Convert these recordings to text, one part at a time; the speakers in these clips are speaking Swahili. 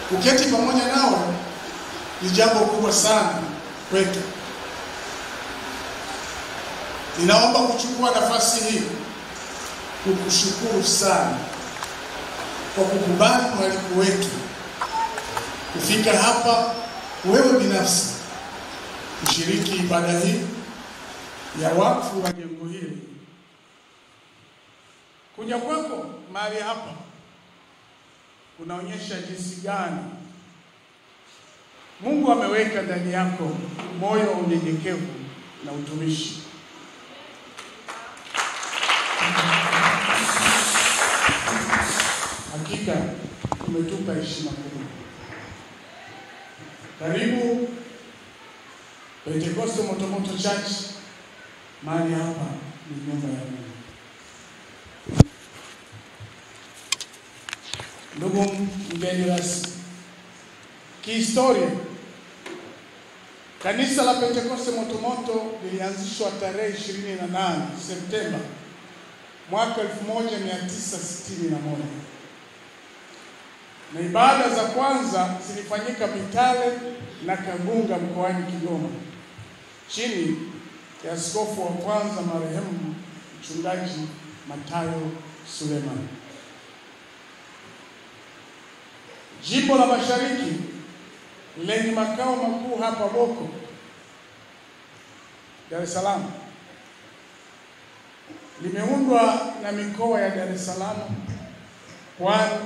Kuketi pamoja nawe ni jambo kubwa sana kwetu. Ninaomba kuchukua nafasi hii kukushukuru sana kwa kukubali mwaliko wetu kufika hapa, wewe binafsi kushiriki ibada hii ya wakfu wa jengo hili. Kuja kwako mahali hapa kunaonyesha jinsi gani Mungu ameweka ndani yako moyo wa unyenyekevu na utumishi. Hakika umetupa heshima kubwa. Karibu Pentecost Motomoto Church. Mahali hapa ni nyumba ya Mungu. Ndugu mgeni rasmi, kihistoria kanisa la Pentecost Motomoto lilianzishwa tarehe 28 Septemba mwaka 1961 na ibada za kwanza zilifanyika Mitale na Kagunga mkoani Kigoma chini ya askofu wa kwanza marehemu Mchungaji Matayo Suleiman. Jimbo la Mashariki lenye makao makuu hapa Boko, Dar es Salaam, limeundwa na mikoa ya Dar es Salaam, Pwani,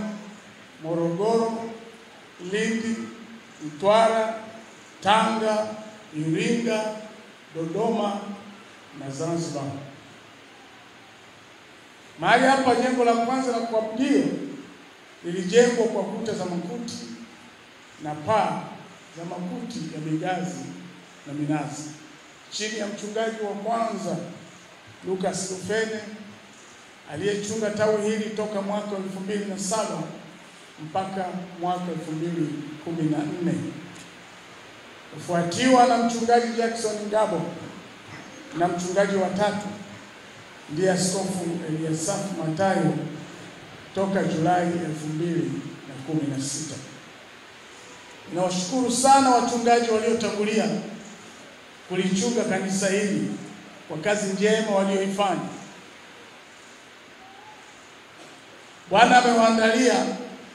Morogoro, Lindi, Mtwara, Tanga, Iringa, Dodoma na Zanzibar. Mahali hapa jengo la kwanza la kuabudia lilijengwa kwa kuta za makuti na paa za makuti ya migazi na minazi chini ya mchungaji wa kwanza Lucas Rufene aliyechunga tawi hili toka mwaka 2007 mpaka mwaka 2014. Kufuatiwa na mchungaji Jackson Ngabo, na mchungaji wa tatu ndiye Askofu Eliasaf Matayo toka Julai 2016. Nawashukuru sana wachungaji waliotangulia kulichunga kanisa hili kwa kazi njema walioifanya. Bwana amewaandalia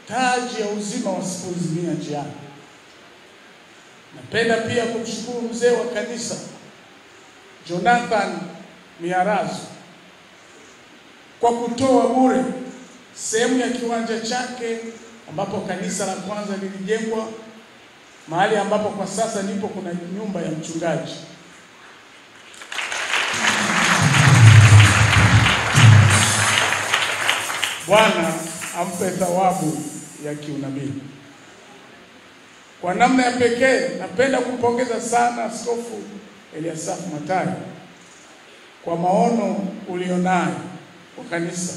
taji ya uzima wasipozimia njiani. Napenda pia kumshukuru mzee wa kanisa Jonathan Miarazo kwa kutoa bure sehemu ya kiwanja chake ambapo kanisa la kwanza lilijengwa, mahali ambapo kwa sasa nipo kuna nyumba ya mchungaji. Bwana ampe thawabu ya kiunabii. Kwa namna ya pekee napenda kumpongeza sana Askofu Eliasaf Matayo kwa maono ulionayo kwa kanisa.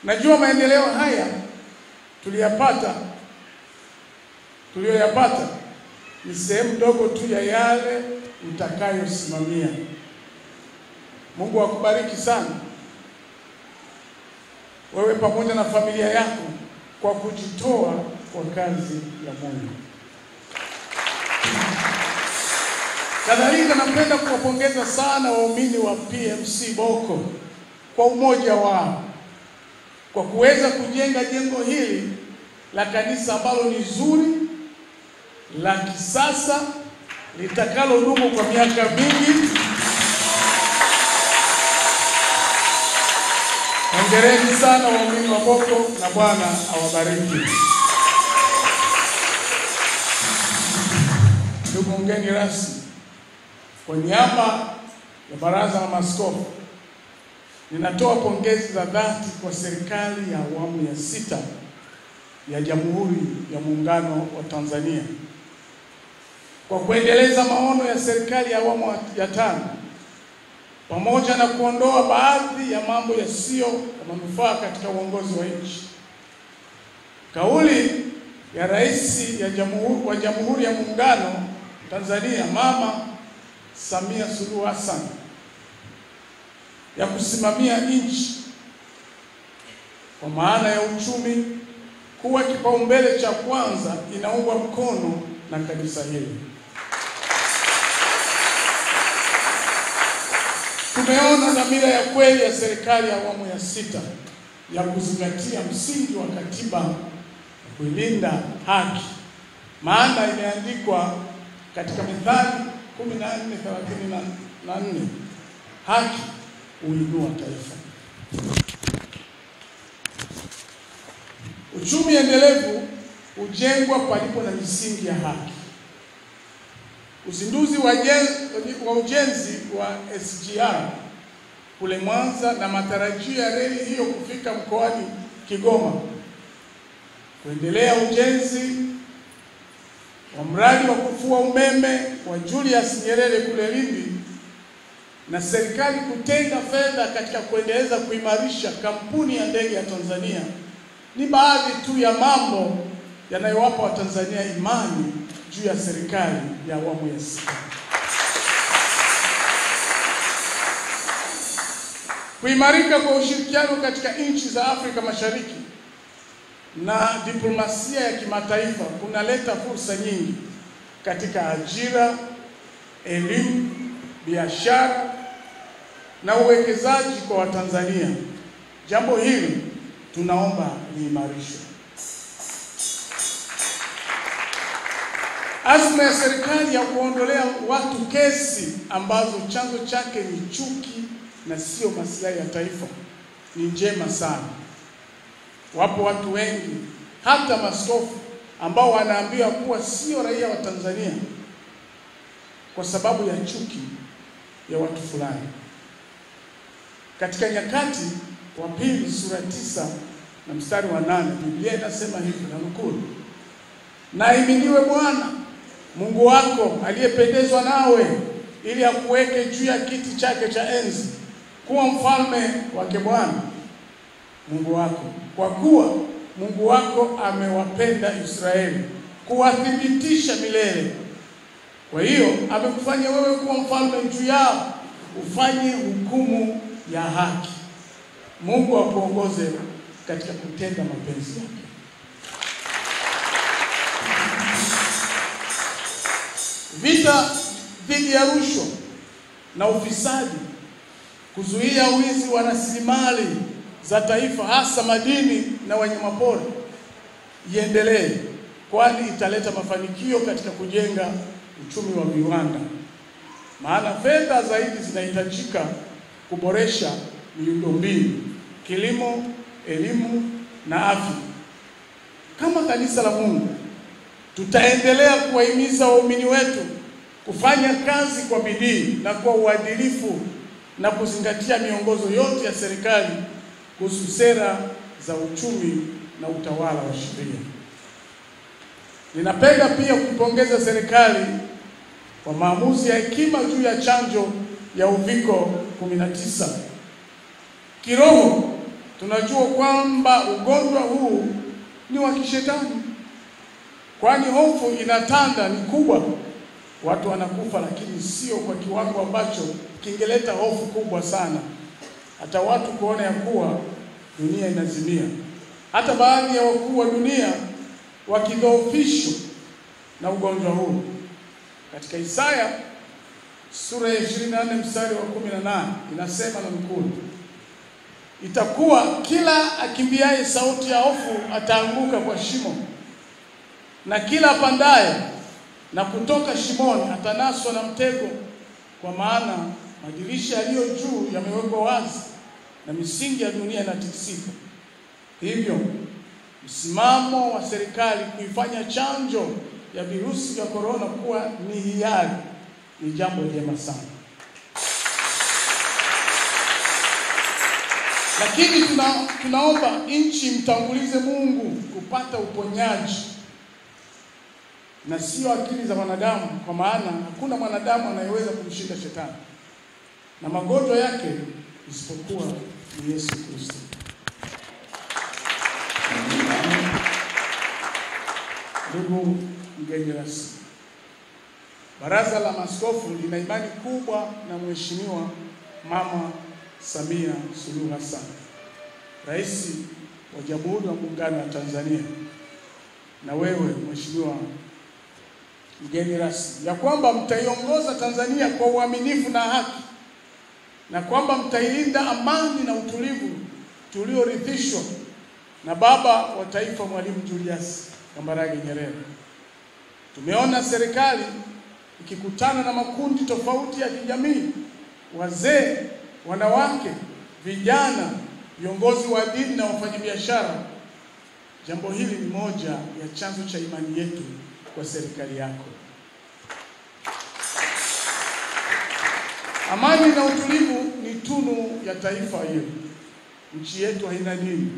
Najua maendeleo haya tuliyoyapata ni sehemu ndogo tu ya yale utakayosimamia. Mungu akubariki sana wewe pamoja na familia yako kwa kujitoa kwa kazi ya Mungu. Kadhalika napenda kuwapongeza sana waumini wa PMC Boko kwa umoja wao kwa kuweza kujenga jengo hili la kanisa ambalo ni zuri, la kisasa, litakalodumu kwa miaka mingi. Hongereni sana waumini wa Boko na Bwana awabariki. Ndugu mgeni rasmi, kwa niaba ya Baraza la Maaskofu ninatoa pongezi za dhati kwa serikali ya awamu ya 6 ya Jamhuri ya Muungano wa Tanzania kwa kuendeleza maono ya serikali ya awamu ya 5 pamoja na kuondoa baadhi ya mambo yasiyo ya manufaa katika uongozi wa nchi. Kauli ya Rais wa Jamhuri ya Muungano wa Tanzania Mama Samia Suluhu Hassan ya kusimamia nchi kwa maana ya uchumi, kuwa kipaumbele cha kwanza inaungwa mkono na kanisa hili. Tumeona dhamira ya kweli ya serikali ya awamu ya 6 ya kuzingatia msingi wa katiba na kuilinda haki. Maana imeandikwa katika Mithali 14:34, haki huinua taifa. Uchumi endelevu hujengwa palipo na misingi ya haki. Uzinduzi wa ujenzi wa SGR kule Mwanza na matarajio ya reli hiyo kufika mkoani Kigoma, kuendelea ujenzi wa mradi wa kufua umeme wa Julius Nyerere kule Lindi, na serikali kutenga fedha katika kuendeleza kuimarisha kampuni ya ndege ya Tanzania ni baadhi tu ya mambo yanayowapa Watanzania imani juu ya serikali ya awamu ya 6. Kuimarika kwa ushirikiano katika nchi za Afrika Mashariki na diplomasia ya kimataifa kunaleta fursa nyingi katika ajira, elimu, biashara na uwekezaji kwa Watanzania. Jambo hili tunaomba liimarishwe. Azma ya serikali ya kuondolea watu kesi ambazo chanzo chake ni chuki na sio maslahi ya taifa ni njema sana. Wapo watu wengi, hata maaskofu, ambao wanaambiwa kuwa sio raia wa Tanzania kwa sababu ya chuki ya watu fulani. Katika Nyakati wa Pili sura 9 na mstari wa 8, Biblia inasema hivi, na nukuu: "Na ahimidiwe Bwana Mungu wako aliyependezwa nawe ili akuweke juu ya kiti chake cha enzi kuwa mfalme wake Bwana Mungu wako, kwa kuwa Mungu wako amewapenda Israeli kuwathibitisha milele. Kwa hiyo amekufanya wewe kuwa mfalme juu yao, ufanye hukumu ya haki." Mungu akuongoze katika kutenda mapenzi yake. Vita dhidi ya rushwa na ufisadi, kuzuia wizi wa rasilimali za taifa hasa madini na wanyamapori iendelee, kwani italeta mafanikio katika kujenga uchumi wa viwanda. Maana fedha zaidi zinahitajika kuboresha miundombinu, kilimo, elimu na afya. Kama kanisa la Mungu, tutaendelea kuwahimiza waumini wetu kufanya kazi kwa bidii na kwa uadilifu na kuzingatia miongozo yote ya serikali kuhusu sera za uchumi na utawala wa sheria. Ninapenda pia kuipongeza serikali kwa maamuzi ya hekima juu ya chanjo ya uviko 19. Kiroho tunajua kwamba ugonjwa huu ni wa kishetani, kwani hofu inatanda ni kubwa. Watu wanakufa, lakini sio kwa kiwango ambacho kingeleta hofu kubwa sana, hata watu kuona ya kuwa dunia inazimia. Hata baadhi ya wakuu wa dunia wakidhoofishwa na ugonjwa huu. Katika Isaya sura ya 24 mstari wa 18 inasema, na nukuu: "Itakuwa kila akimbiaye sauti ya hofu ataanguka kwa shimo, na kila apandaye na kutoka shimoni atanaswa na mtego, kwa maana madirisha yaliyo juu yamewekwa wazi na misingi ya dunia inatikisika." Hivyo msimamo wa serikali kuifanya chanjo ya virusi vya korona kuwa ni hiari ni jambo jema sana. Lakini tunaomba nchi mtangulize Mungu kupata uponyaji na sio akili za wanadamu, kwa maana hakuna mwanadamu anayeweza kumshinda shetani na magonjwa yake isipokuwa ni Yesu Kristo. Ndugu mgeni rasmi, Baraza la Maaskofu lina imani kubwa na Mheshimiwa Mama Samia Suluhu Hassan, Rais wa Jamhuri ya Muungano wa Tanzania, na wewe Mheshimiwa mgeni rasmi, ya kwamba mtaiongoza Tanzania kwa uaminifu na haki, na kwamba mtailinda amani na utulivu tuliorithishwa na baba wa taifa Mwalimu Julius Kambarage Nyerere. Tumeona serikali ikikutana na makundi tofauti ya kijamii, wazee, wanawake, vijana, viongozi wa dini na wafanyabiashara. Jambo hili ni moja ya chanzo cha imani yetu kwa serikali yako. Amani na utulivu ni tunu ya taifa hili. Nchi yetu haina dini.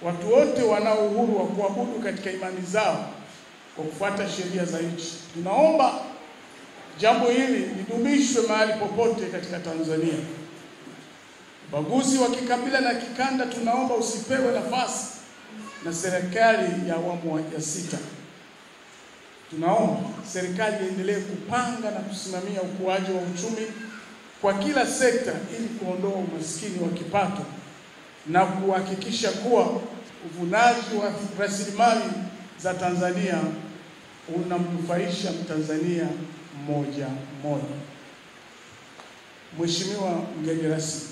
Watu wote wana uhuru wa kuabudu katika imani zao kwa kufuata sheria za nchi. Tunaomba jambo hili lidumishwe mahali popote katika Tanzania. Ubaguzi wa kikabila na kikanda tunaomba usipewe nafasi na serikali ya awamu ya 6. Tunaomba serikali iendelee kupanga na kusimamia ukuaji wa uchumi kwa kila sekta ili kuondoa umaskini wa kipato na kuhakikisha kuwa uvunaji wa rasilimali za Tanzania unamnufaisha Mtanzania mmoja mmoja. Mheshimiwa mgeni rasmi,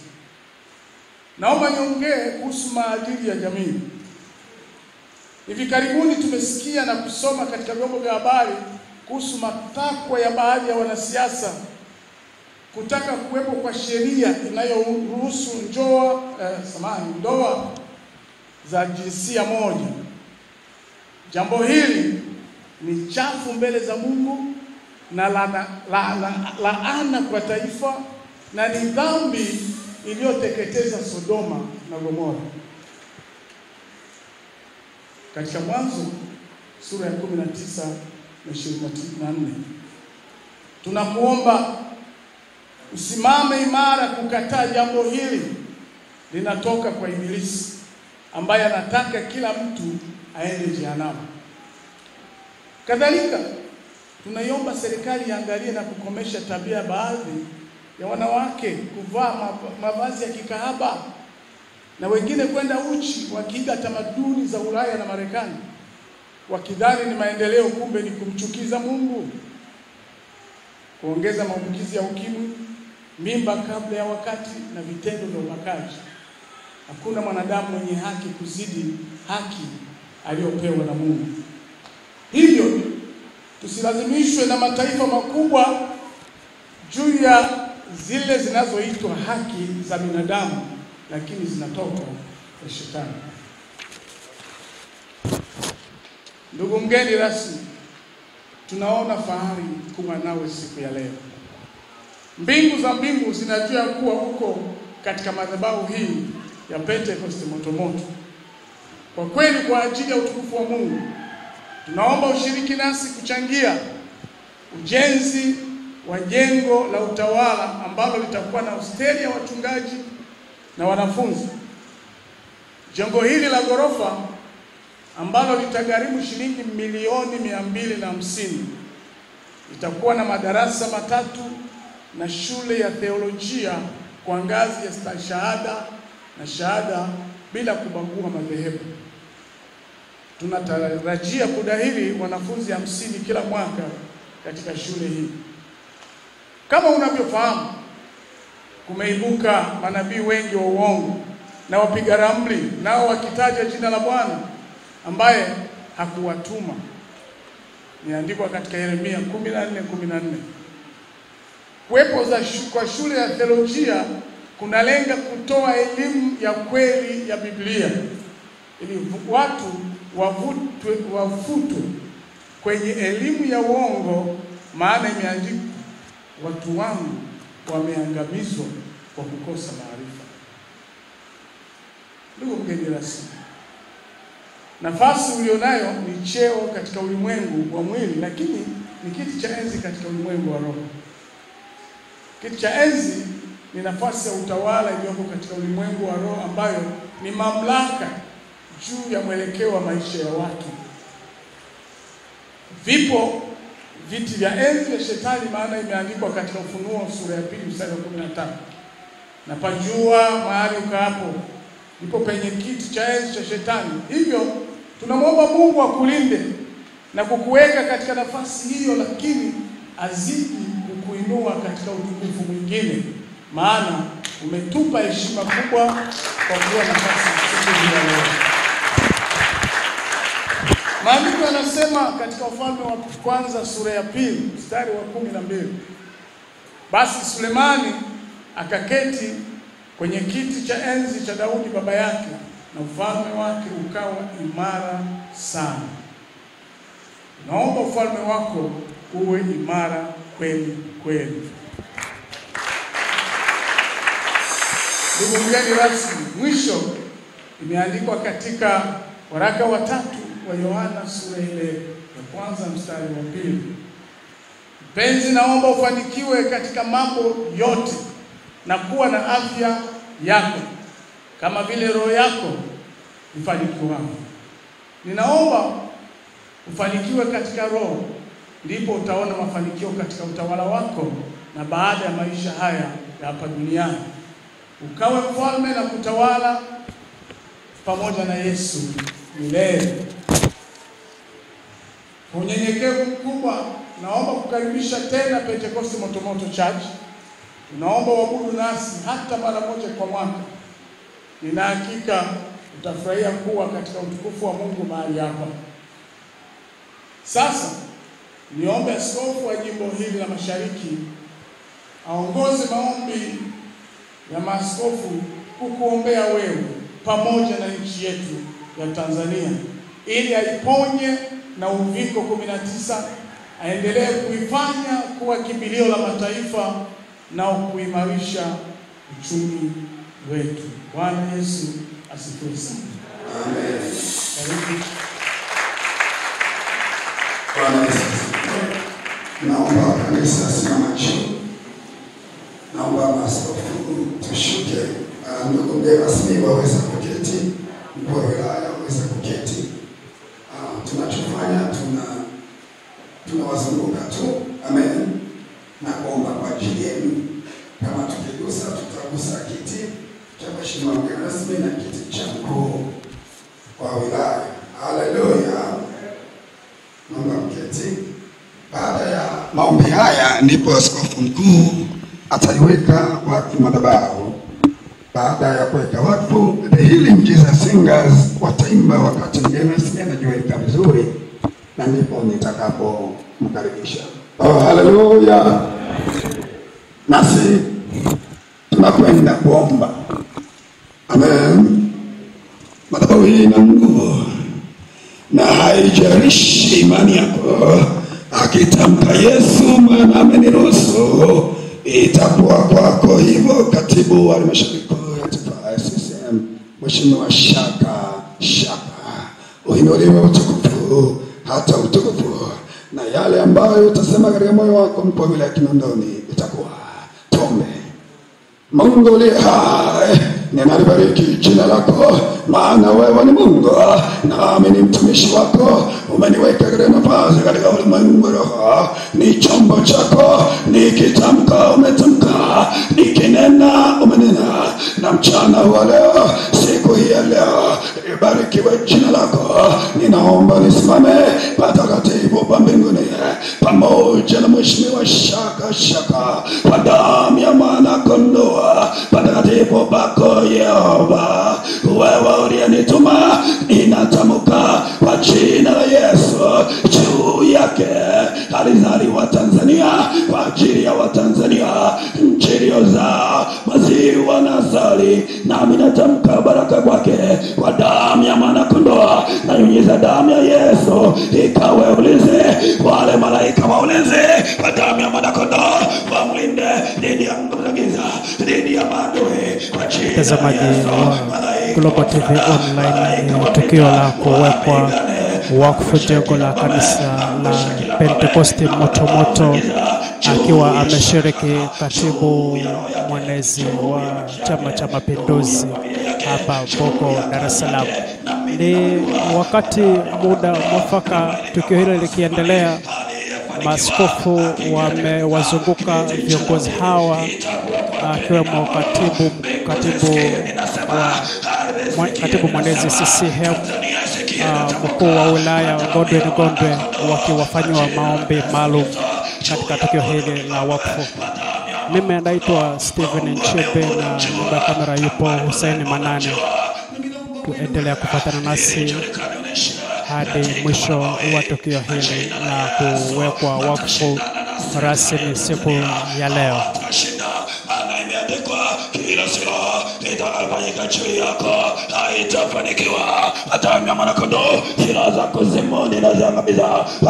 naomba niongee kuhusu maadili ya jamii. Hivi karibuni tumesikia na kusoma katika vyombo vya habari kuhusu matakwa ya baadhi ya wanasiasa kutaka kuwepo kwa sheria inayoruhusu ndoa za jinsia moja. Jambo hili ni chafu mbele za Mungu na laana kwa taifa, na ni dhambi iliyoteketeza Sodoma na Gomora. Katika Mwanzo sura ya 19 na 24 tunakuomba usimame imara kukataa jambo hili. Linatoka kwa Ibilisi ambaye anataka kila mtu aende jehanamu. Kadhalika tunaiomba serikali iangalie na kukomesha tabia baadhi ya wanawake kuvaa mavazi ya kikahaba na wengine kwenda uchi wakiiga tamaduni za Ulaya na Marekani, wakidhani ni maendeleo, kumbe ni kumchukiza Mungu. Kuongeza maambukizi ya ukimwi, mimba kabla ya wakati na vitendo vya ubakaji. Hakuna mwanadamu mwenye haki kuzidi haki aliyopewa na Mungu. Hivyo tusilazimishwe na mataifa makubwa juu ya zile zinazoitwa haki za binadamu, lakini zinatoka kwa Shetani. Ndugu mgeni rasmi, tunaona fahari kuwa nawe siku ya leo. Mbingu za mbingu zinajua kuwa uko katika madhabahu hii ya Pentecost motomoto. Kwa kweli, kwa ajili ya utukufu wa Mungu, tunaomba ushiriki nasi kuchangia ujenzi wa jengo la utawala ambalo litakuwa na hosteli ya wachungaji na wanafunzi. Jengo hili la ghorofa ambalo litagharimu shilingi milioni 250 litakuwa na madarasa 3 na shule ya theolojia kwa ngazi ya stashahada na shahada bila kubagua madhehebu. Tunatarajia kudahili wanafunzi 50 kila mwaka katika shule hii. Kama unavyofahamu, kumeibuka manabii wengi wa uongo na wapiga ramli, nao wakitaja jina la Bwana ambaye hakuwatuma. Niandikwa katika Yeremia 14:14. Kuwepo kwa shule ya theolojia kunalenga kutoa elimu ya kweli ya Biblia ili watu wavutwe kwenye elimu ya uongo, maana imeandikwa, watu wangu wameangamizwa kwa kukosa maarifa. Ndugu mgeni rasmi, nafasi ulionayo ni cheo katika ulimwengu wa mwili, lakini ni kiti cha enzi katika ulimwengu wa roho. Kiti cha enzi ni nafasi ya utawala iliyoko katika ulimwengu wa roho, ambayo ni mamlaka juu ya mwelekeo wa maisha ya watu. Vipo viti vya enzi ya Shetani, maana imeandikwa katika Ufunuo sura ya 2 mstari wa 15. Na pajua mahali ukaapo ndipo penye kiti cha enzi cha Shetani. Hivyo Tunamwomba Mungu akulinde na kukuweka katika nafasi hiyo, lakini azidi kukuinua katika utukufu mwingine, maana umetupa heshima kubwa kwa kuwa nafasi siku ya leo. Maandiko yanasema katika Wafalme wa kwanza sura ya 2 mstari wa 12, basi Sulemani akaketi kwenye kiti cha enzi cha Daudi baba yake, na ufalme wake ukawa imara sana. Naomba ufalme wako uwe imara kweli kweli. Ndugu mgeni rasmi, mwisho imeandikwa katika waraka wa 3 wa Yohana sura ile ya 1 mstari wa 2. Mpenzi, naomba ufanikiwe katika mambo yote na kuwa na afya yako kama vile roho yako ifanikiwa. Ninaomba ufanikiwe katika roho, ndipo utaona mafanikio katika utawala wako na baada ya maisha haya ya hapa duniani. Ukawe mfalme na kutawala pamoja na Yesu milele. Kwa unyenyekevu mkubwa, naomba kukaribisha tena Pentecost Motomoto Church. Tunaomba uabudu nasi hata mara moja kwa mwaka. Nina hakika utafurahia kuwa katika utukufu wa Mungu mahali hapa. Sasa niombe askofu wa jimbo hili la Mashariki aongoze maombi ya maaskofu kukuombea wewe pamoja na nchi yetu ya Tanzania, ili aiponye na uviko 19, aendelee kuifanya kuwa kimbilio la mataifa na kuimarisha uchumi wetu. Bwana Yesu asifiwe sana. Amen. Karibu. Bwana Yesu asifiwe. Naomba kanisa simama juu. Naomba maaskofu tushuke. Ndugu mgeni rasmi waweza kuketi, mkuu wa wilaya waweza kuketi. Tunachofanya tunawazunguka tu. Amen. Na kuomba kwa ajili yenu. Kama tukigusa tutagusa kiti cha mheshimiwa mgeni rasmi na kiti cha mkuu wa wilaya. Haleluya. Naomba mketi. Baada ya maombi haya ndipo askofu mkuu ataiweka wakfu madhabahu. Baada ya kuweka wakfu, The Healing Jesus Singers wataimba wakati mgeni rasmi anajiweka vizuri, na ndipo nitakapomkaribisha. Oh, haleluya. Nasi tunakwenda kuomba. Amen. Madhabahu hii ina nguvu, na haijalishi imani yako. Akitamka Yesu maana ameniruhusu, itakuwa kwako hivyo. Katibu wa halmashauri kuu ya taifa ya CCM Mheshimiwa Shaka, uinuliwe utukufu hata utukufu, na yale ambayo utasema katika moyo wako mpo vile Kinondoni itakuwa. Tuombe. Mungu uliye hai, ninalibariki jina lako, maana wewe ni Mungu, nami ni mtumishi wako. Umeniweka katika nafasi katika ulimwengu roho, ni chombo chako. Nikitamka umetamka, nikinena umenena. Na mchana wa leo, siku hii ya leo, ibarikiwe jina lako. Ninaomba nisimame patakatifu pa mbinguni pamoja na Mheshimiwa Shaka kwa damu ya mwana kondoo patakatifu pako Yehova. Wewe uliyenituma, ninatamka kwa jina la Yesu juu yake. Alizaliwa Tanzania kwa ajili ya Watanzania, nchi iliyozaa maziwa na asali, nami natamka baraka kwake kwa damu ya mwana kondoo. Na nyunyiza damu ya Yesu ikawe ulinzi, wale malaika wa ulinzi kwa damu ya mwana kondoo wamlinde dhidi ya nguvu za giza, dhidi ya maadui kwa jina la Yesu. Global TV Online, tukio la kuwekwa wakfu jengo la kanisa la Pentecost Motomoto, akiwa ameshiriki katibu mwenezi wa Chama cha Mapinduzi hapa Boko, Dar es Salaam. Ni wakati muda mwafaka tukio hilo likiendelea, maaskofu wamewazunguka viongozi hawa, akiwemo katibu mwenezi CCM mkuu wa wilaya Godwin Gondwe wakiwafanywa maombi maalum katika tukio hili la wakfu. Mimi naitwa Steven Nchebe na nyuma ya kamera yupo Hussein Manane. Tuendelea kupatana nasi hadi mwisho wa tukio hili la kuwekwa wakfu rasmi siku ya leo. Kila silaha itakayofanyika juu yako haitafanikiwa. Damu ya mwanakondoo, silaha za kuzimu ninaziangamiza.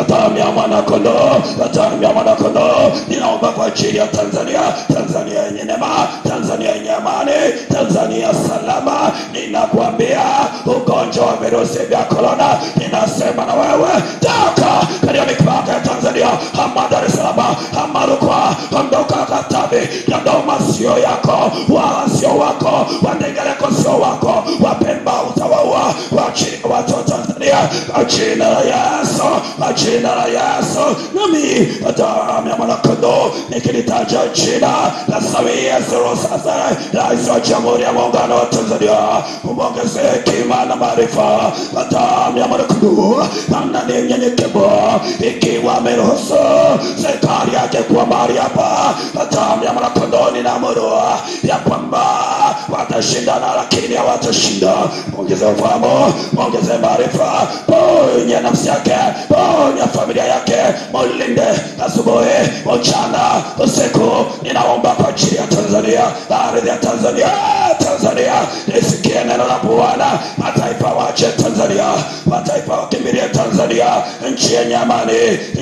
Damu ya mwanakondoo, damu ya mwanakondoo. Ninaomba kwa ajili ya Tanzania, Tanzania yenye neema, Tanzania yenye amani, Tanzania salama. Ninakuambia ugonjwa wa virusi vya corona, ninasema na wewe toka katika mipaka ya Tanzania, ama Dar es Salaam, ama Rukwa, ondoka Katavi, Dodoma sio yako, wala sio wako, Wandengereko sio wako, Wapemba utawaua, wachini watu wa Tanzania, jina la Yesu, jina la Yesu. Nami damu ya mwanakondoo nikilitaja jina la Samia Suluhu Hassan, Rais wa Jamhuri ya Muungano wa Tanzania, umwongeze hekima na maarifa. Damu ya mwanakondoo namna ni mnyenyekevu, ikiwa ameruhusu serikali yake kuwa mahali hapa. Damu ya mwanakondoo ninaamuru ya kwamba watashindana lakini hawatashinda. Ongeze ufahamu, ongeze maarifa, ponya nafsi yake, ponya familia yake, mulinde asubuhi, mchana, usiku. Ninaomba kwa ajili ya Tanzania, ardhi ya Tanzania, Tanzania nisikie neno la Bwana. Mataifa wache Tanzania, mataifa wakimbilie Tanzania, nchi yenye amani,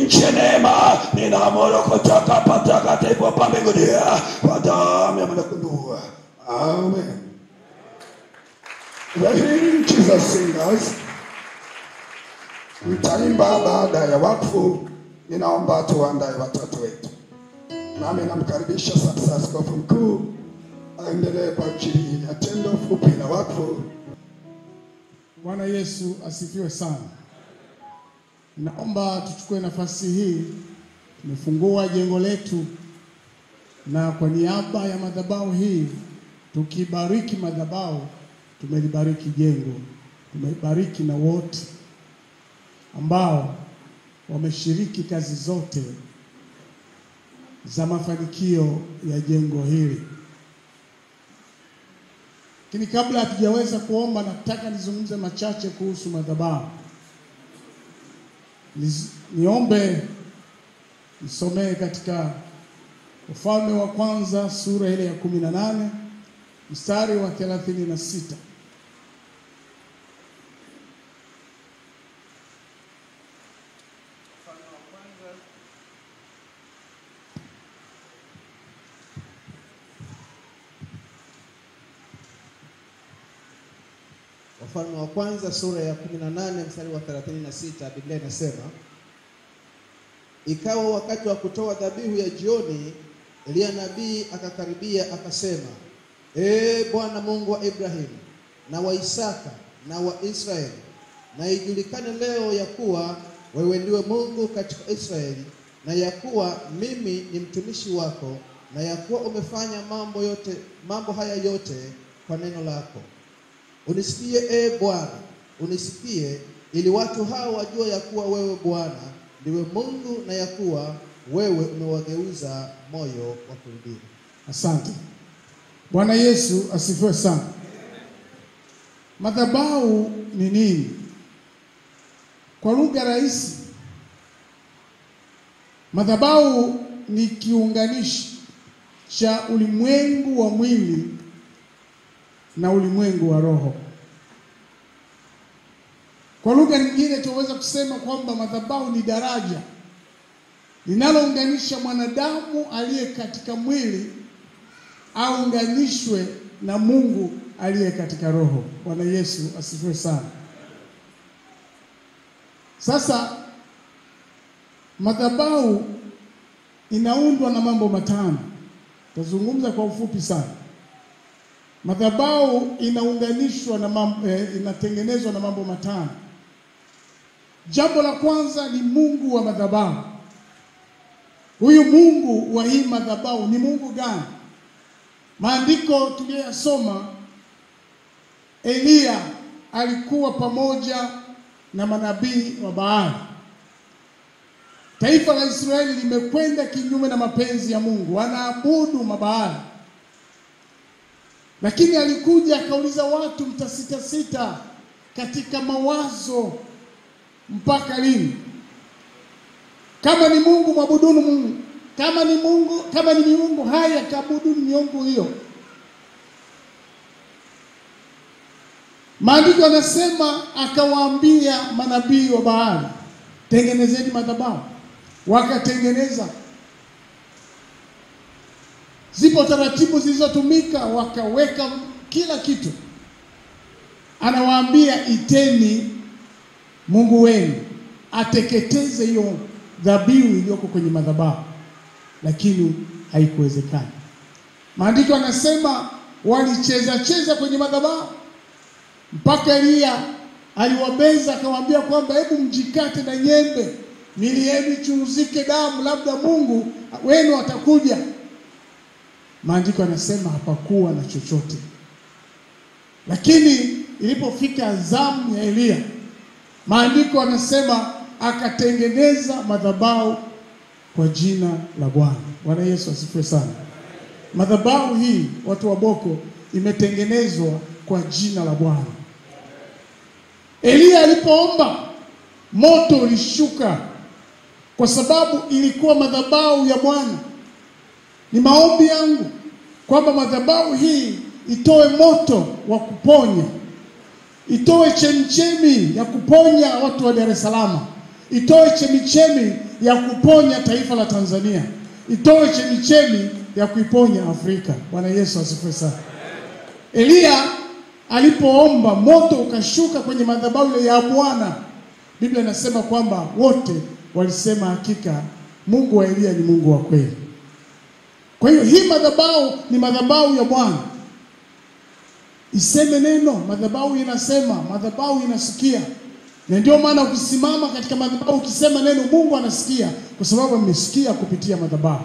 nchi yenye neema. Ninaamuru kutoka patakatifu pa mbinguni kwa damu ya mwanakondoo. Amen. We are hearing Jesus singers. Mtaimba baada ya wakfu. Ninaomba tuandae watoto wetu. Nami namkaribisha sasa askofu mkuu aendelee kwa ajili ya tendo fupi la wakfu. Bwana Yesu asifiwe sana. Naomba tuchukue nafasi hii, tumefungua jengo letu, na kwa niaba ya madhabahu hii tukibariki madhabahu, tumelibariki jengo, tumebariki na wote ambao wameshiriki kazi zote za mafanikio ya jengo hili. Lakini kabla hatujaweza kuomba, nataka nizungumze machache kuhusu madhabahu. Niombe nisomee katika Ufalme wa Kwanza sura ile ya 18 mstari wa 36. Wafalme wa Kwanza sura ya 18 mstari wa 36, Biblia inasema, ikawa wakati wa kutoa dhabihu ya jioni, Elia nabii akakaribia akasema, Bwana Mungu wa Ibrahimu na wa Isaka na wa Israeli, na ijulikane leo ya kuwa wewe ndiwe Mungu katika Israeli, na ya kuwa mimi ni mtumishi wako, na ya kuwa umefanya mambo haya yote kwa neno lako. Unisikie Bwana, unisikie, ili watu hao wajue ya kuwa wewe Bwana ndiwe Mungu, na ya kuwa wewe umewageuza moyo wa kurudia. Asante. Bwana Yesu asifiwe sana. Madhabahu ni nini? Kwa lugha rahisi, madhabahu ni kiunganishi cha ulimwengu wa mwili na ulimwengu wa roho. Kwa lugha nyingine tunaweza kusema kwamba madhabahu ni daraja linalounganisha mwanadamu aliye katika mwili aunganishwe na Mungu aliye katika roho. Bwana Yesu asifiwe sana. Sasa madhabahu inaundwa na mambo matano. Tazungumza kwa ufupi sana. Madhabahu inaunganishwa na inatengenezwa na mambo matano. Jambo la kwanza ni Mungu wa madhabahu. Huyu Mungu wa hii madhabahu ni Mungu gani? Maandiko tuliyosoma, Elia alikuwa pamoja na manabii wa Baali. Taifa la Israeli limekwenda kinyume na mapenzi ya Mungu, wanaabudu mabaali. Lakini alikuja akauliza watu, mtasitasita katika mawazo mpaka lini? Kama ni Mungu mwabuduni Mungu, kama ni miungu haya kaabuduni miungu hiyo. Maandiko yanasema akawaambia manabii wa Baali, tengenezeni madhabahu. Wakatengeneza. Zipo taratibu zilizotumika, wakaweka kila kitu. Anawaambia iteni Mungu wenu ateketeze hiyo dhabihu iliyoko kwenye madhabahu, lakini haikuwezekana. Maandiko yanasema walicheza kwenye madhabahu mpaka Elia aliwabeza akawaambia kwamba hebu mjikate na nyembe, mili yenu ichuruzike damu, labda Mungu wenu atakuja. Maandiko yanasema hapakuwa na chochote. Lakini ilipofika zamu ya Elia, maandiko yanasema akatengeneza madhabahu kwa jina la Bwana. Bwana Yesu asifiwe sana. Madhabahu hii, watu wa Boko, imetengenezwa kwa jina la Bwana. Elia alipoomba, moto ulishuka kwa sababu ilikuwa madhabahu ya Bwana. Ni maombi yangu kwamba madhabahu hii itoe moto wa kuponya, itoe chemchemi ya kuponya watu wa Dar es Salaam, itoe chemchemi ya kuponya taifa la Tanzania, itoe chemchemi ya kuiponya Afrika. Bwana Yesu asifiwe sana. Elia alipoomba, moto ukashuka kwenye madhabahu ya Bwana. Biblia inasema kwamba wote walisema hakika Mungu wa Elia ni Mungu wa kweli. Kwa hiyo hii madhabahu ni madhabahu ya Bwana. Iseme neno, madhabahu inasema, madhabahu inasikia. Na ndio maana ukisimama katika madhabahu ukisema neno, Mungu anasikia, kwa sababu amesikia kupitia madhabahu.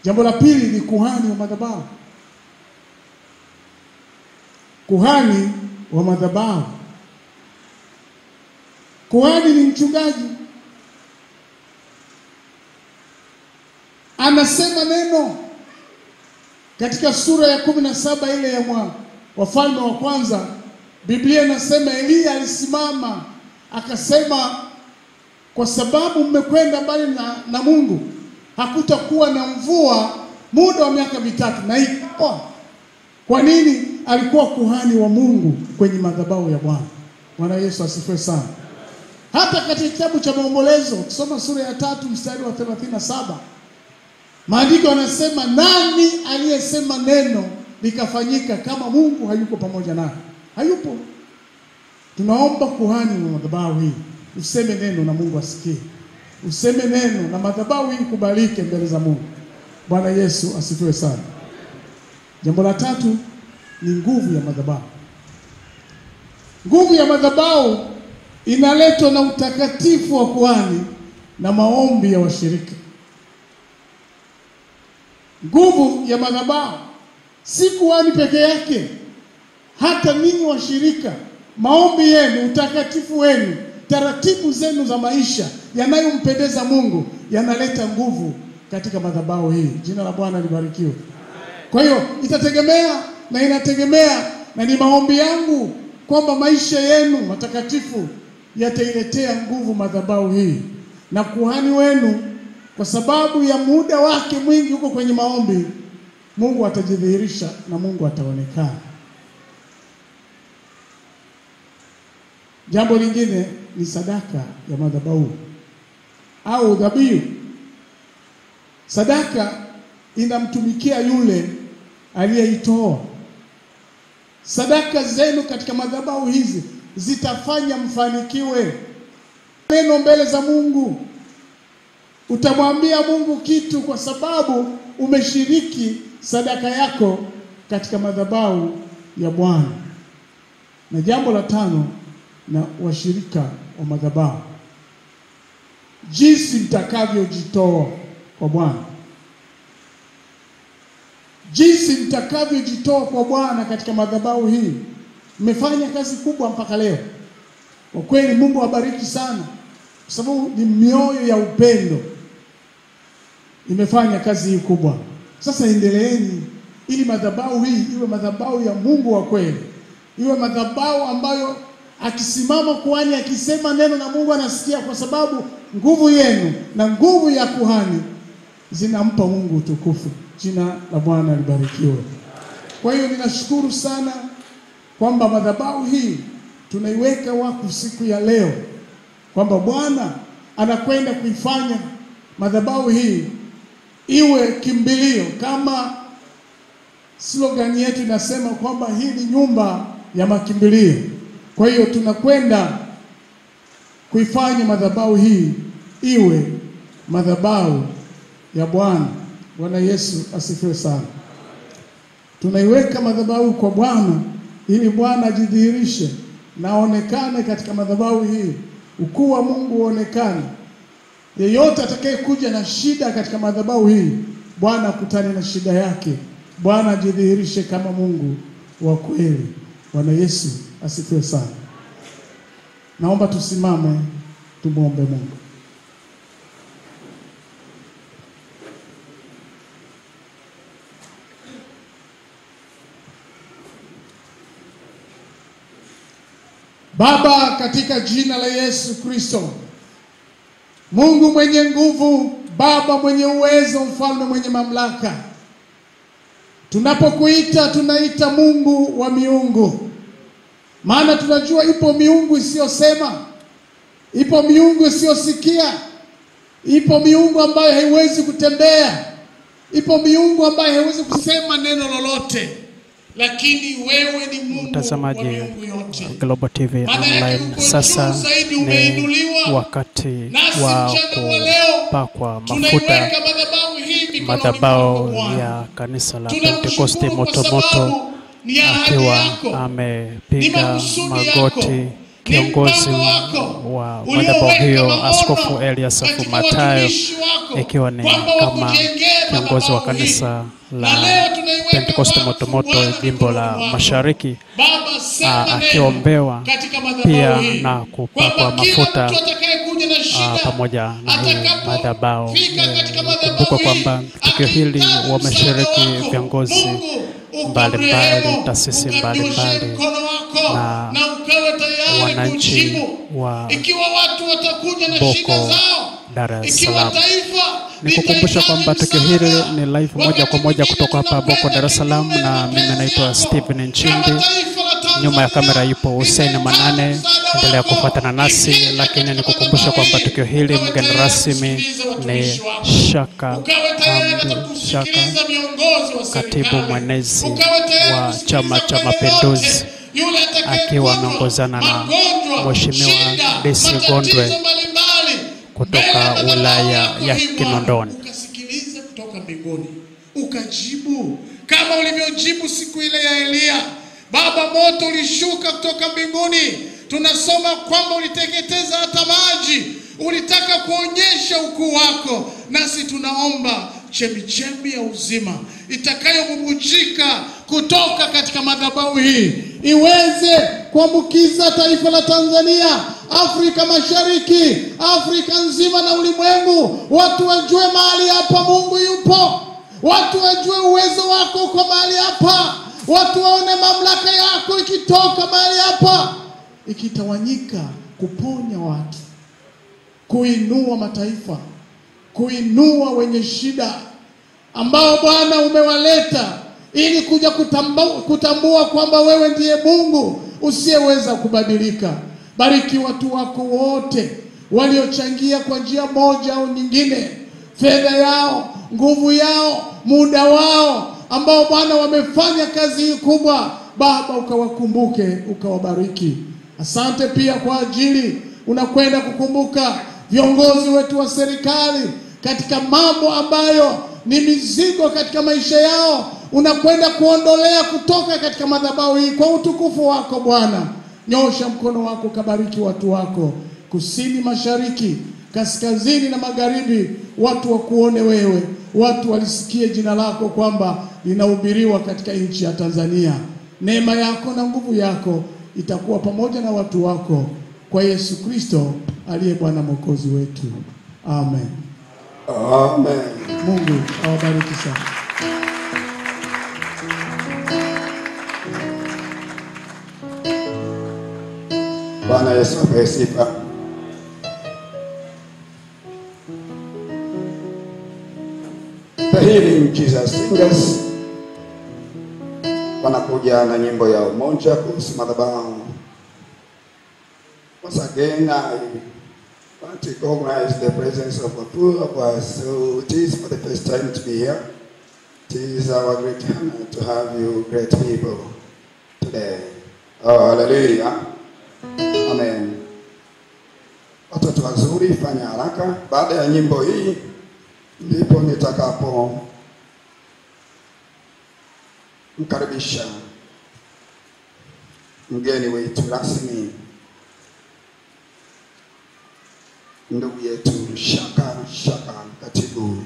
Jambo la pili ni kuhani wa madhabahu. Kuhani wa madhabahu. Kuhani ni mchungaji. Anasema neno. Katika sura ya 17 ile ya Wafalme wa kwanza, Biblia inasema Elia alisimama akasema, kwa sababu mmekwenda mbali na Mungu, hakutakuwa na mvua muda wa miaka 3. Na ikawa. Kwa nini? Alikuwa kuhani wa Mungu kwenye madhabahu ya Bwana. Bwana Yesu asifiwe sana. Hata katika kitabu cha Maombolezo, ukisoma sura ya 3 mstari wa 37, maandiko yanasema, nani aliyesema neno likafanyika kama Mungu hayuko pamoja naye? Hayupo. Tunaomba kuhani wa madhabahu hii, useme neno na Mungu asikie. Useme neno na madhabahu hii kubalike mbele za Mungu. Bwana Yesu asifiwe sana. Jambo la tatu ni nguvu ya madhabahu. Nguvu ya madhabahu inaletwa na utakatifu wa kuhani na maombi ya washirika. Nguvu ya madhabahu si kuhani peke yake, hata ninyi washirika, maombi yenu, utakatifu wenu, taratibu zenu za maisha yanayompendeza Mungu yanaleta nguvu katika madhabahu hii. Jina la Bwana libarikiwe. Kwa hiyo itategemea na inategemea, na ni maombi yangu kwamba maisha yenu matakatifu yatailetea nguvu madhabahu hii. Na kuhani wenu, kwa sababu ya muda wake mwingi huko kwenye maombi, Mungu atajidhihirisha na Mungu ataonekana. Jambo lingine ni sadaka ya madhabahu au dhabihu. Sadaka inamtumikia yule aliyeitoa. Sadaka zenu katika madhabahu hizi zitafanya mfanikiwe. Neno mbele za Mungu. Utamwambia Mungu kitu kwa sababu umeshiriki sadaka yako katika madhabahu ya Bwana. Na jambo la tano na washirika wa madhabahu. Jinsi mtakavyojitoa kwa Bwana. Jinsi mtakavyojitoa kwa Bwana katika madhabahu hii. Mmefanya kazi kubwa mpaka leo. Kwa kweli Mungu awabariki sana, kwa sababu ni mioyo ya upendo imefanya kazi hii kubwa. Sasa endeleeni ili madhabahu hii iwe madhabahu ya Mungu wa kweli, iwe madhabahu ambayo akisimama kuhani akisema neno na Mungu anasikia, kwa sababu nguvu yenu na nguvu ya kuhani zinampa Mungu utukufu. Jina la Bwana libarikiwe. Kwa hiyo ninashukuru sana kwamba madhabahu hii tunaiweka wakfu siku ya leo, kwamba Bwana anakwenda kuifanya madhabahu hii iwe kimbilio, kama slogan yetu inasema kwamba hii ni nyumba ya makimbilio. Kwa hiyo tunakwenda kuifanya madhabahu hii iwe madhabahu ya Bwana. Bwana Yesu asifiwe sana. Tunaiweka madhabahu kwa Bwana ili Bwana ajidhihirishe na aonekane katika madhabahu hii, ukuu wa Mungu uonekane. Yeyote atakayekuja na shida katika madhabahu hii, Bwana akutane na shida yake, Bwana ajidhihirishe kama Mungu wa kweli. Bwana Yesu asifiwe sana. Naomba tusimame tumuombe Mungu. Baba, katika jina la Yesu Kristo, Mungu mwenye nguvu, Baba mwenye uwezo, mfalme mwenye mamlaka, tunapokuita tunaita Mungu wa miungu, maana tunajua ipo miungu isiyosema, ipo miungu isiyosikia, ipo miungu ambayo haiwezi kutembea, ipo miungu ambayo haiwezi kusema neno lolote, lakini wewe ni Mungu. Mtazamaji Global TV Online, sasa ni wakati wa kupakwa mafuta madhabahu ya kanisa la Pentekoste Motomoto, akiwa amepiga magoti kiongozi wa madhabahu hiyo, Askofu Elias Matayo, ikiwa ni kama kiongozi wa kanisa la Pentekoste Motomoto jimbo la Mashariki, akiombewa pia na kupakwa mafuta pamoja na hii madhabahu. Kumbuka kwamba tukio hili wameshiriki viongozi mbalimbali, taasisi mbalimbali na wananchi wa Boko, Dar es Salaam. Nikukumbusha kwamba tukio hili ni live moja kwa moja kutoka hapa Boko, Dar es Salaam, na mimi naitwa Stephen Nchimbi. Nyuma ya kamera yupo Hussein Manane, endelea kufuatana nasi. Lakini nikukumbusha kwamba tukio hili mgeni rasmi ni Shaka, katibu mwenezi wa Chama cha Mapinduzi, akiwa ameongozana na Mheshimiwa DC Gondwe kutoka wilaya ya Kinondoni. Ukasikiliza kutoka mbinguni, ukajibu kama ulivyojibu siku ile ya Elia. Baba, moto ulishuka kutoka mbinguni. Tunasoma kwamba uliteketeza hata maji, ulitaka kuonyesha ukuu wako. Nasi tunaomba chemichemi ya uzima itakayobubujika kutoka katika madhabahu hii iweze kuambukiza taifa la Tanzania, Afrika Mashariki, Afrika nzima na ulimwengu. Watu wajue mahali hapa Mungu yupo, watu wajue uwezo wako uko mahali hapa, watu waone mamlaka yako ikitoka mahali hapa, ikitawanyika kuponya watu, kuinua mataifa, kuinua wenye shida ambao Bwana umewaleta ili kuja kutambua kwamba wewe ndiye Mungu usiyeweza kubadilika. Bariki watu wako wote waliochangia kwa njia moja au nyingine, fedha yao, nguvu yao, muda wao, ambao Bwana wamefanya kazi hii kubwa. Baba, ukawakumbuke, ukawabariki. Asante pia kwa ajili unakwenda kukumbuka viongozi wetu wa serikali katika mambo ambayo ni mizigo katika maisha yao, unakwenda kuondolea kutoka katika madhabahu hii kwa utukufu wako. Bwana, nyosha mkono wako, kabariki watu wako kusini, mashariki, kaskazini na magharibi. Watu wakuone wewe, watu walisikie jina lako kwamba linahubiriwa katika nchi ya Tanzania. Neema yako na nguvu yako itakuwa pamoja na watu wako kwa Yesu Kristo aliye Bwana Mwokozi wetu. Amen. Amen. Mungu awabariki sana. Bwana Yesu apewe sifa. The Healing Jesus Singers wanakuja na nyimbo ya umoja kuhusu madhabahu. Once again, I want to recognize the presence of a full of us. So it is for the first time to be here. It is our great honor to have you great people today. Oh, hallelujah. Amen. Watoto wazuri, fanya haraka. Baada ya nyimbo hii ndipo nitakapo mkaribisha mgeni wetu rasmi, ndugu yetu Shaka, katibu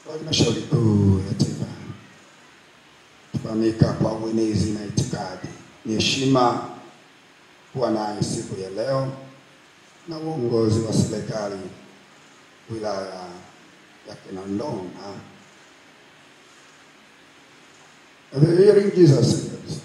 wa halmashauri kuu ya taifa, kufahamika kwa uenezi na itikadi. Ni heshima kuwa naye siku ya leo na uongozi wa serikali wilaya ya Kinondoni. The Healing Jesus Singers.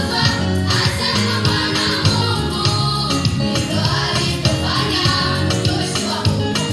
Asema Bwana Mungu, ndivyo alivyofanya mtumishi wa Mungu.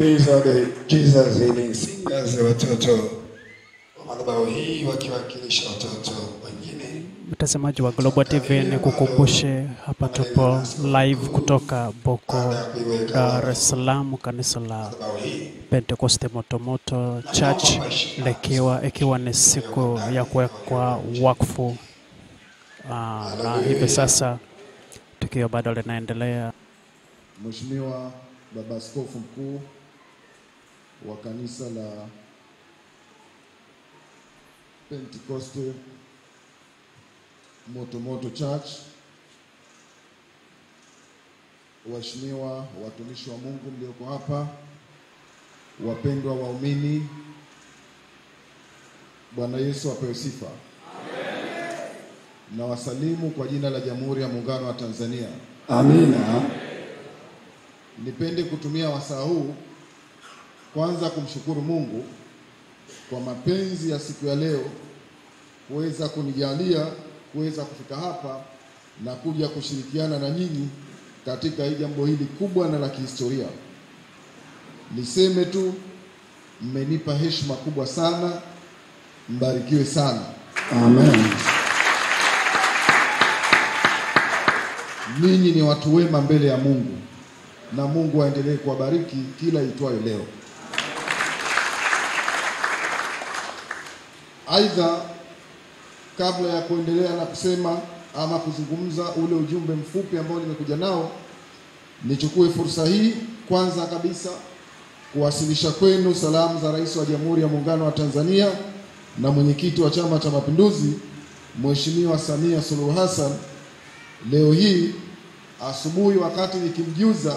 These are the Jesus Healing Singers, watoto wa madhabahu hii wakiwakilisha watoto wengine. Mtazamaji wa Global TV, ni kukumbushe hapa tupo live kutoka Boko, Dar es Salaam, kanisa la Pentecoste Motomoto Church, ikiwa ni siku ya kuwekwa wakfu. Na hivi sasa tukio bado linaendelea. Mheshimiwa Baba Askofu Mkuu wa kanisa la Pentecoste Motomoto Church, waheshimiwa watumishi wa Mungu mlioko hapa, wapendwa waumini, Bwana Yesu apewe sifa. Amen. Na wasalimu kwa jina la Jamhuri ya Muungano wa Tanzania. Amina. Nipende kutumia wasaa huu kwanza kumshukuru Mungu kwa mapenzi ya siku ya leo kuweza kunijalia kuweza kufika hapa na kuja kushirikiana na nyinyi katika hili jambo hili kubwa na la kihistoria. Niseme tu mmenipa heshima kubwa sana, mbarikiwe sana. Amen. Ninyi ni watu wema mbele ya Mungu, na Mungu aendelee kuwabariki kila itwayo leo. Aidha, kabla ya kuendelea na kusema ama kuzungumza ule ujumbe mfupi ambao nimekuja nao, nichukue fursa hii kwanza kabisa kuwasilisha kwenu salamu za Rais wa Jamhuri ya Muungano wa Tanzania na Mwenyekiti wa Chama cha Mapinduzi, Mheshimiwa Samia Suluhu Hassan. Leo hii asubuhi, wakati nikimjuza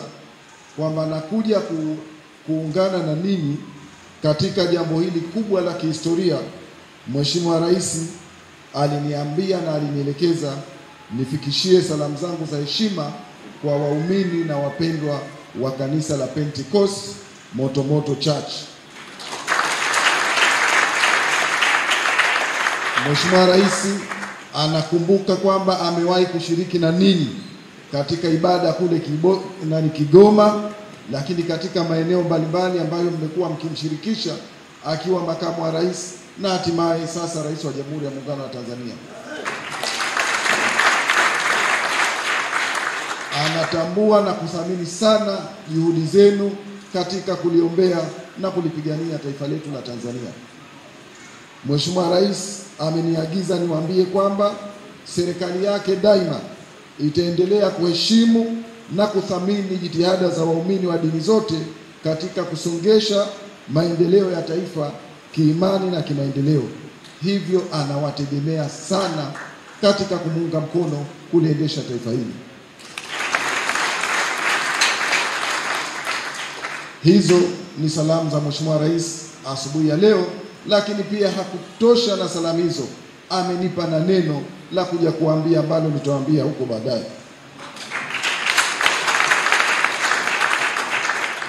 kwamba nakuja kuungana na ninyi katika jambo hili kubwa la kihistoria, Mheshimiwa Rais aliniambia na alinielekeza nifikishie salamu zangu za heshima kwa waumini na wapendwa wa kanisa la Pentecoste Motomoto Church. Mheshimiwa Rais anakumbuka kwamba amewahi kushiriki na ninyi katika ibada kule Kigoma, lakini katika maeneo mbalimbali ambayo mmekuwa mkimshirikisha akiwa makamu wa rais na hatimaye sasa Rais wa Jamhuri ya Muungano wa Tanzania. Anatambua na kuthamini sana juhudi zenu katika kuliombea na kulipigania taifa letu la Tanzania. Mheshimiwa Rais ameniagiza niwaambie kwamba serikali yake daima itaendelea kuheshimu na kuthamini jitihada za waumini wa dini zote katika kusongesha maendeleo ya taifa kiimani na kimaendeleo. Hivyo anawategemea sana katika kumuunga mkono kuliendesha taifa hili. Hizo ni salamu za Mheshimiwa Rais asubuhi ya leo, lakini pia hakutosha na salamu hizo, amenipa na neno la kuja kuambia ambalo nitawaambia huko baadaye.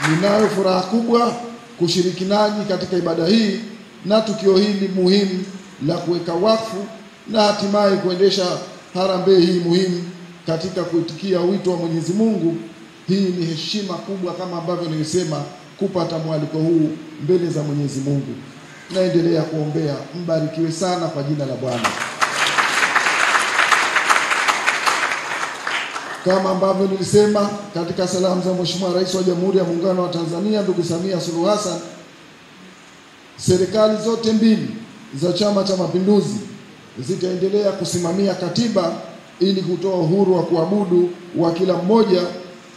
Ninayo furaha kubwa kushiriki nanyi katika ibada hii na tukio hili muhimu la kuweka wakfu na hatimaye kuendesha harambee hii muhimu katika kuitikia wito wa Mwenyezi Mungu. Hii ni heshima kubwa kama ambavyo nilisema kupata mwaliko huu mbele za Mwenyezi Mungu. Naendelea kuombea mbarikiwe sana kwa jina la Bwana. Kama ambavyo nilisema katika salamu za Mheshimiwa Rais wa Jamhuri ya Muungano wa Tanzania ndugu Samia Suluhu Hassan, serikali zote mbili za Chama cha Mapinduzi zitaendelea kusimamia katiba ili kutoa uhuru wa kuabudu wa kila mmoja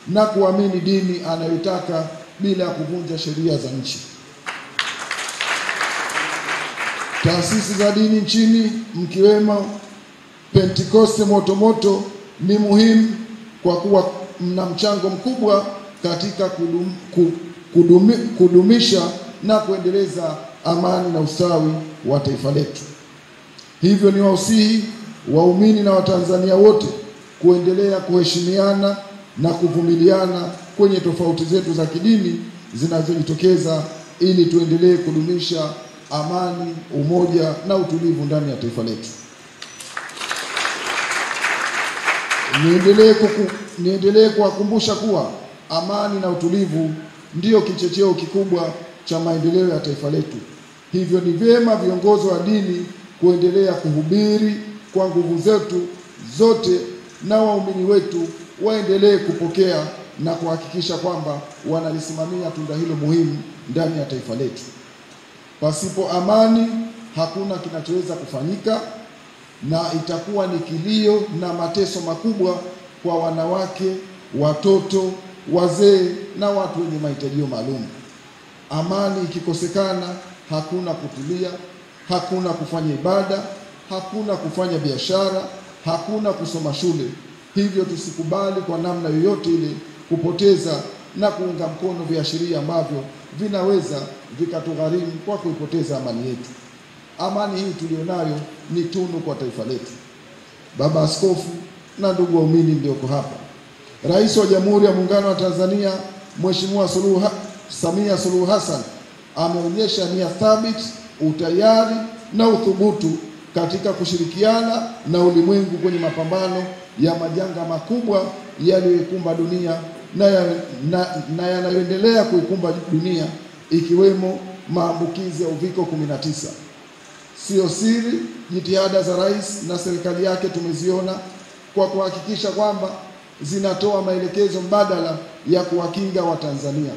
na kuamini dini anayotaka bila kuvunja sheria za nchi. Taasisi za dini nchini mkiwemo Pentecoste Motomoto ni muhimu kwa kuwa mna mchango mkubwa katika kudumisha na kuendeleza amani na ustawi wa taifa letu. Hivyo ni wausihi waumini na Watanzania wote kuendelea kuheshimiana na kuvumiliana kwenye tofauti zetu za kidini zinazojitokeza ili tuendelee kudumisha amani, umoja na utulivu ndani ya taifa letu. Niendelee kuwakumbusha kuwa amani na utulivu ndiyo kichocheo kikubwa cha maendeleo ya taifa letu. Hivyo ni vyema viongozi wa dini kuendelea kuhubiri kwa nguvu zetu zote, na waumini wetu waendelee kupokea na kuhakikisha kwamba wanalisimamia tunda hilo muhimu ndani ya taifa letu. Pasipo amani hakuna kinachoweza kufanyika, na itakuwa ni kilio na mateso makubwa kwa wanawake, watoto, wazee na watu wenye mahitaji maalum. Amani ikikosekana, hakuna kutulia, hakuna kufanya ibada, hakuna kufanya biashara, hakuna kusoma shule. Hivyo tusikubali kwa namna yoyote ile kupoteza na kuunga mkono viashiria ambavyo vinaweza vikatugharimu kwa kuipoteza amani yetu. Amani hii tulionayo ni tunu kwa taifa letu. Baba Askofu na ndugu waumini mlioko hapa, Rais wa Jamhuri ya Muungano wa Tanzania Mheshimiwa Samia Suluhu Hassan ameonyesha nia thabiti, utayari na uthubutu katika kushirikiana na ulimwengu kwenye mapambano ya majanga makubwa yaliyoikumba dunia na yanayoendelea kuikumba dunia, ikiwemo maambukizi ya uviko 19. Sio siri, jitihada za rais na serikali yake tumeziona kwa kuhakikisha kwamba zinatoa maelekezo mbadala ya kuwakinga Watanzania.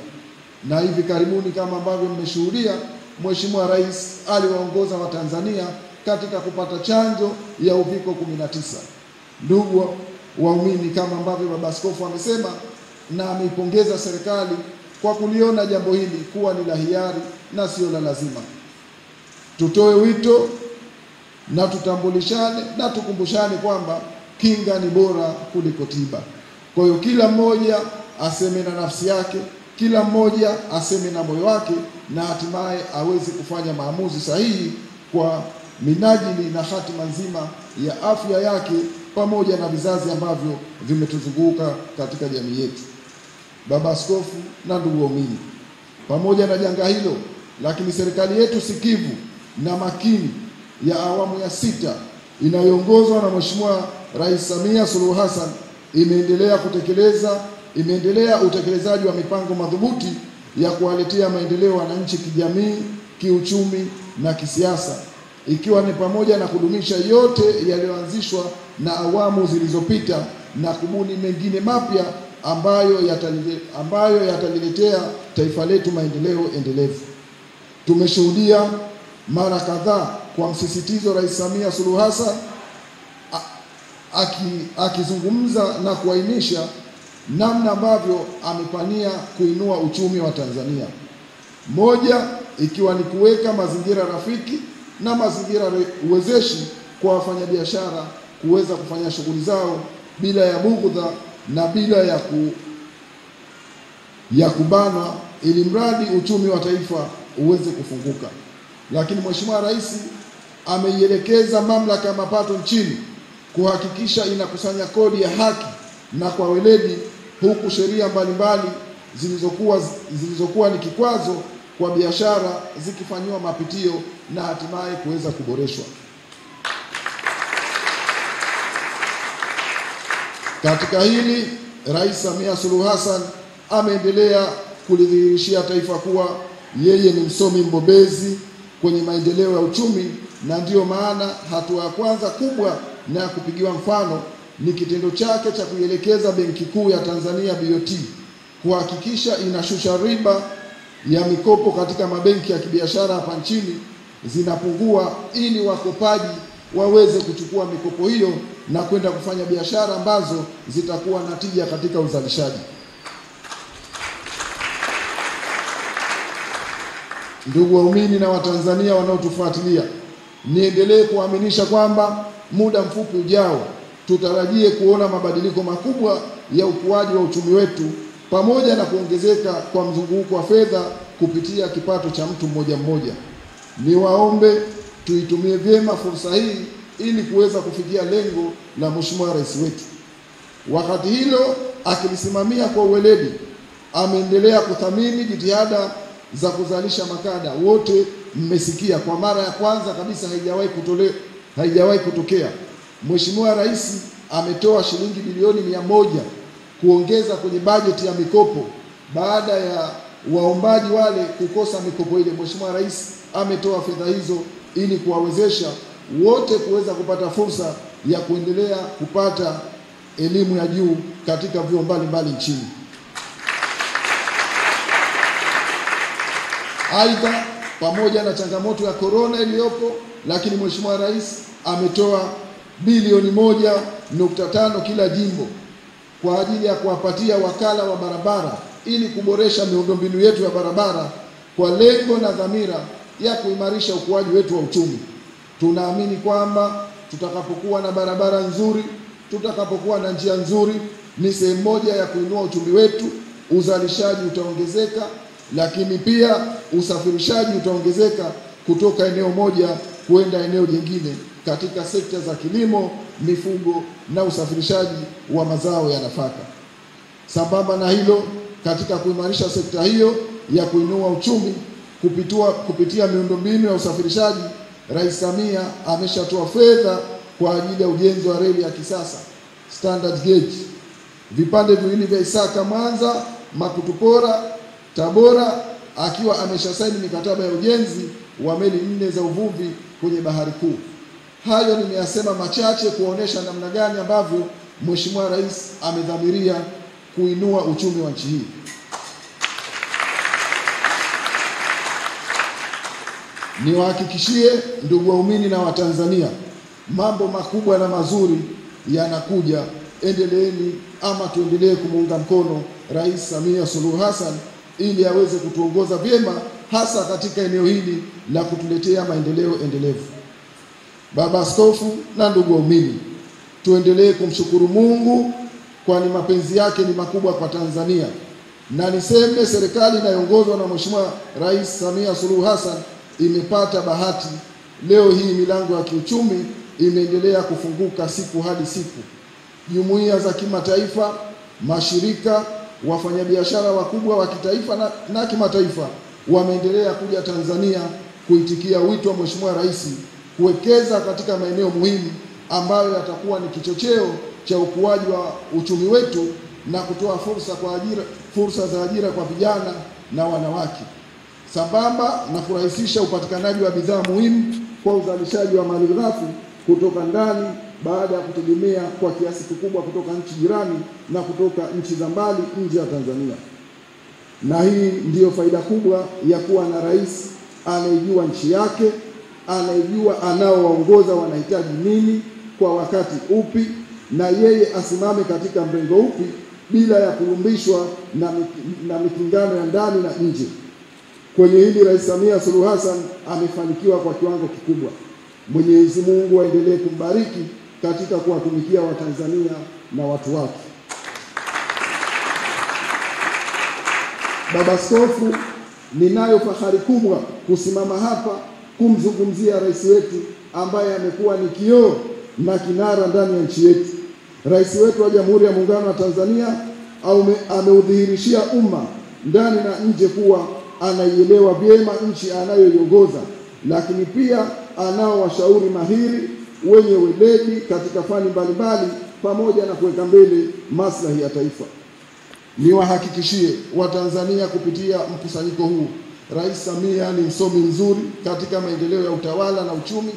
Na hivi karibuni, kama ambavyo mmeshuhudia, Mheshimiwa Rais aliwaongoza Watanzania katika kupata chanjo ya uviko 19. Ndugu waumini, kama ambavyo Baba Askofu amesema, na ameipongeza serikali kwa kuliona jambo hili kuwa ni la hiari na sio la lazima. Tutoe wito na tutambulishane na tukumbushane kwamba kinga ni bora kuliko tiba. Kwa hiyo kila mmoja aseme na nafsi yake, kila mmoja aseme na moyo wake, na hatimaye aweze kufanya maamuzi sahihi kwa minajili na hatima nzima ya afya yake pamoja na vizazi ambavyo vimetuzunguka katika jamii yetu. Baba Askofu na ndugu waumini, pamoja na janga hilo, lakini serikali yetu sikivu na makini ya awamu ya 6 inayoongozwa na Mheshimiwa Rais Samia Suluhu Hassan imeendelea utekelezaji wa mipango madhubuti ya kuwaletea maendeleo wananchi kijamii, kiuchumi na kisiasa, ikiwa ni pamoja na kudumisha yote yaliyoanzishwa na awamu zilizopita na kubuni mengine mapya ambayo yataliletea taifa letu maendeleo endelevu. Tumeshuhudia mara kadhaa kwa msisitizo Rais Samia Suluhu Hassan akizungumza na kuainisha namna ambavyo amepania kuinua uchumi wa Tanzania. Moja ikiwa ni kuweka mazingira rafiki na mazingira uwezeshi kwa wafanyabiashara kuweza kufanya shughuli zao bila ya bughudha na bila ya kubanwa, ili mradi uchumi wa taifa uweze kufunguka. Lakini Mheshimiwa Rais ameielekeza Mamlaka ya Mapato nchini kuhakikisha inakusanya kodi ya haki na kwa weledi, huku sheria mbalimbali zilizokuwa ni kikwazo kwa biashara zikifanyiwa mapitio na hatimaye kuweza kuboreshwa. Katika hili, Rais Samia Suluhu Hassan ameendelea kulidhihirishia taifa kuwa yeye ni msomi mbobezi kwenye maendeleo ya uchumi, na ndiyo maana hatua ya kwanza kubwa na ya kupigiwa mfano ni kitendo chake cha kuielekeza Benki Kuu ya Tanzania BOT kuhakikisha inashusha riba ya mikopo katika mabenki ya kibiashara hapa nchini zinapungua, ili wakopaji waweze kuchukua mikopo hiyo na kwenda kufanya biashara ambazo zitakuwa na tija katika uzalishaji. Ndugu waumini na Watanzania wanaotufuatilia, niendelee kuaminisha kwamba muda mfupi ujao tutarajie kuona mabadiliko makubwa ya ukuaji wa uchumi wetu pamoja na kuongezeka kwa mzunguko wa fedha kupitia kipato cha mtu mmoja mmoja. Niwaombe tuitumie vyema fursa hii ili kuweza kufikia lengo la Mheshimiwa Rais wetu. Wakati hilo akilisimamia kwa uweledi, ameendelea kuthamini jitihada za kuzalisha makada. Wote mmesikia kwa mara ya kwanza kabisa, haijawahi kutokea. Mheshimiwa Rais ametoa shilingi bilioni 100 kuongeza kwenye bajeti ya mikopo baada ya waombaji wale kukosa mikopo ile. Mheshimiwa Rais ametoa fedha hizo ili kuwawezesha wote kuweza kupata fursa ya kuendelea kupata elimu ya juu katika vyuo mbalimbali nchini. Aidha, pamoja na changamoto ya korona iliyopo, lakini Mheshimiwa Rais ametoa bilioni 1.5 kila jimbo kwa ajili ya kuwapatia wakala wa barabara ili kuboresha miundombinu yetu ya barabara kwa lengo na dhamira ya kuimarisha ukuaji wetu wa uchumi. Tunaamini kwamba tutakapokuwa na barabara nzuri, tutakapokuwa na njia nzuri, ni sehemu moja ya kuinua uchumi wetu, uzalishaji utaongezeka, lakini pia usafirishaji utaongezeka kutoka eneo moja kwenda eneo jingine katika sekta za kilimo, mifugo na usafirishaji wa mazao ya nafaka. Sambamba na hilo, katika kuimarisha sekta hiyo ya kuinua uchumi kupitia miundombinu ya usafirishaji, Rais Samia ameshatoa fedha kwa ajili ya ujenzi wa reli ya kisasa standard gauge, vipande viwili vya Isaka Mwanza, Makutupora Tabora, akiwa ameshasaini mikataba ya ujenzi wa meli 4 za uvuvi kwenye bahari kuu. Hayo nimeyasema machache kuonesha namna gani ambavyo Mheshimiwa Rais amedhamiria kuinua uchumi wa nchi hii. Niwahakikishie ndugu waumini na Watanzania, mambo makubwa na mazuri yanakuja. Endeleeni ama tuendelee kumuunga mkono Rais Samia Suluhu Hassan ili aweze kutuongoza vyema, hasa katika eneo hili la kutuletea maendeleo endelevu. Baba Askofu na ndugu waumini, tuendelee kumshukuru Mungu, kwani mapenzi yake ni makubwa kwa Tanzania. Na niseme serikali inayoongozwa na Mheshimiwa Rais Samia Suluhu Hassan imepata bahati. Leo hii milango ya kiuchumi imeendelea kufunguka siku hadi siku. Jumuiya za kimataifa, mashirika, wafanyabiashara wakubwa wa kitaifa na kimataifa wameendelea kuja Tanzania kuitikia wito wa Mheshimiwa Rais kuwekeza katika maeneo muhimu ambayo yatakuwa ni kichocheo cha ukuaji wa uchumi wetu na kutoa fursa za ajira kwa vijana na wanawake, sambamba na kurahisisha upatikanaji wa bidhaa muhimu kwa uzalishaji wa malighafi kutoka ndani baada ya kutegemea kwa kiasi kikubwa kutoka nchi jirani na kutoka nchi za mbali nje ya Tanzania. Na hii ndiyo faida kubwa ya kuwa na rais anayejua nchi yake, anayejua anaowaongoza wanahitaji nini kwa wakati upi, na yeye asimame katika mrengo upi bila ya kulumbishwa na mikingano ya ndani na nje. Kwenye hili Rais Samia Suluhu Hassan amefanikiwa kwa kiwango kikubwa. Mwenyezi Mungu aendelee kumbariki katika kuwatumikia Watanzania na watu wake. Baba Askofu, ninayo fahari kubwa kusimama hapa kumzungumzia rais wetu ambaye amekuwa ni kioo na kinara ndani ya nchi yetu. Rais wetu wa Jamhuri ya Muungano wa Tanzania ameudhihirishia umma ndani na nje kuwa anaielewa vyema nchi anayoiongoza, lakini pia anao washauri mahiri wenye weledi katika fani mbalimbali, pamoja na kuweka mbele maslahi ya taifa. Niwahakikishie Watanzania kupitia mkusanyiko huu, Rais Samia ni msomi mzuri katika maendeleo ya utawala na uchumi,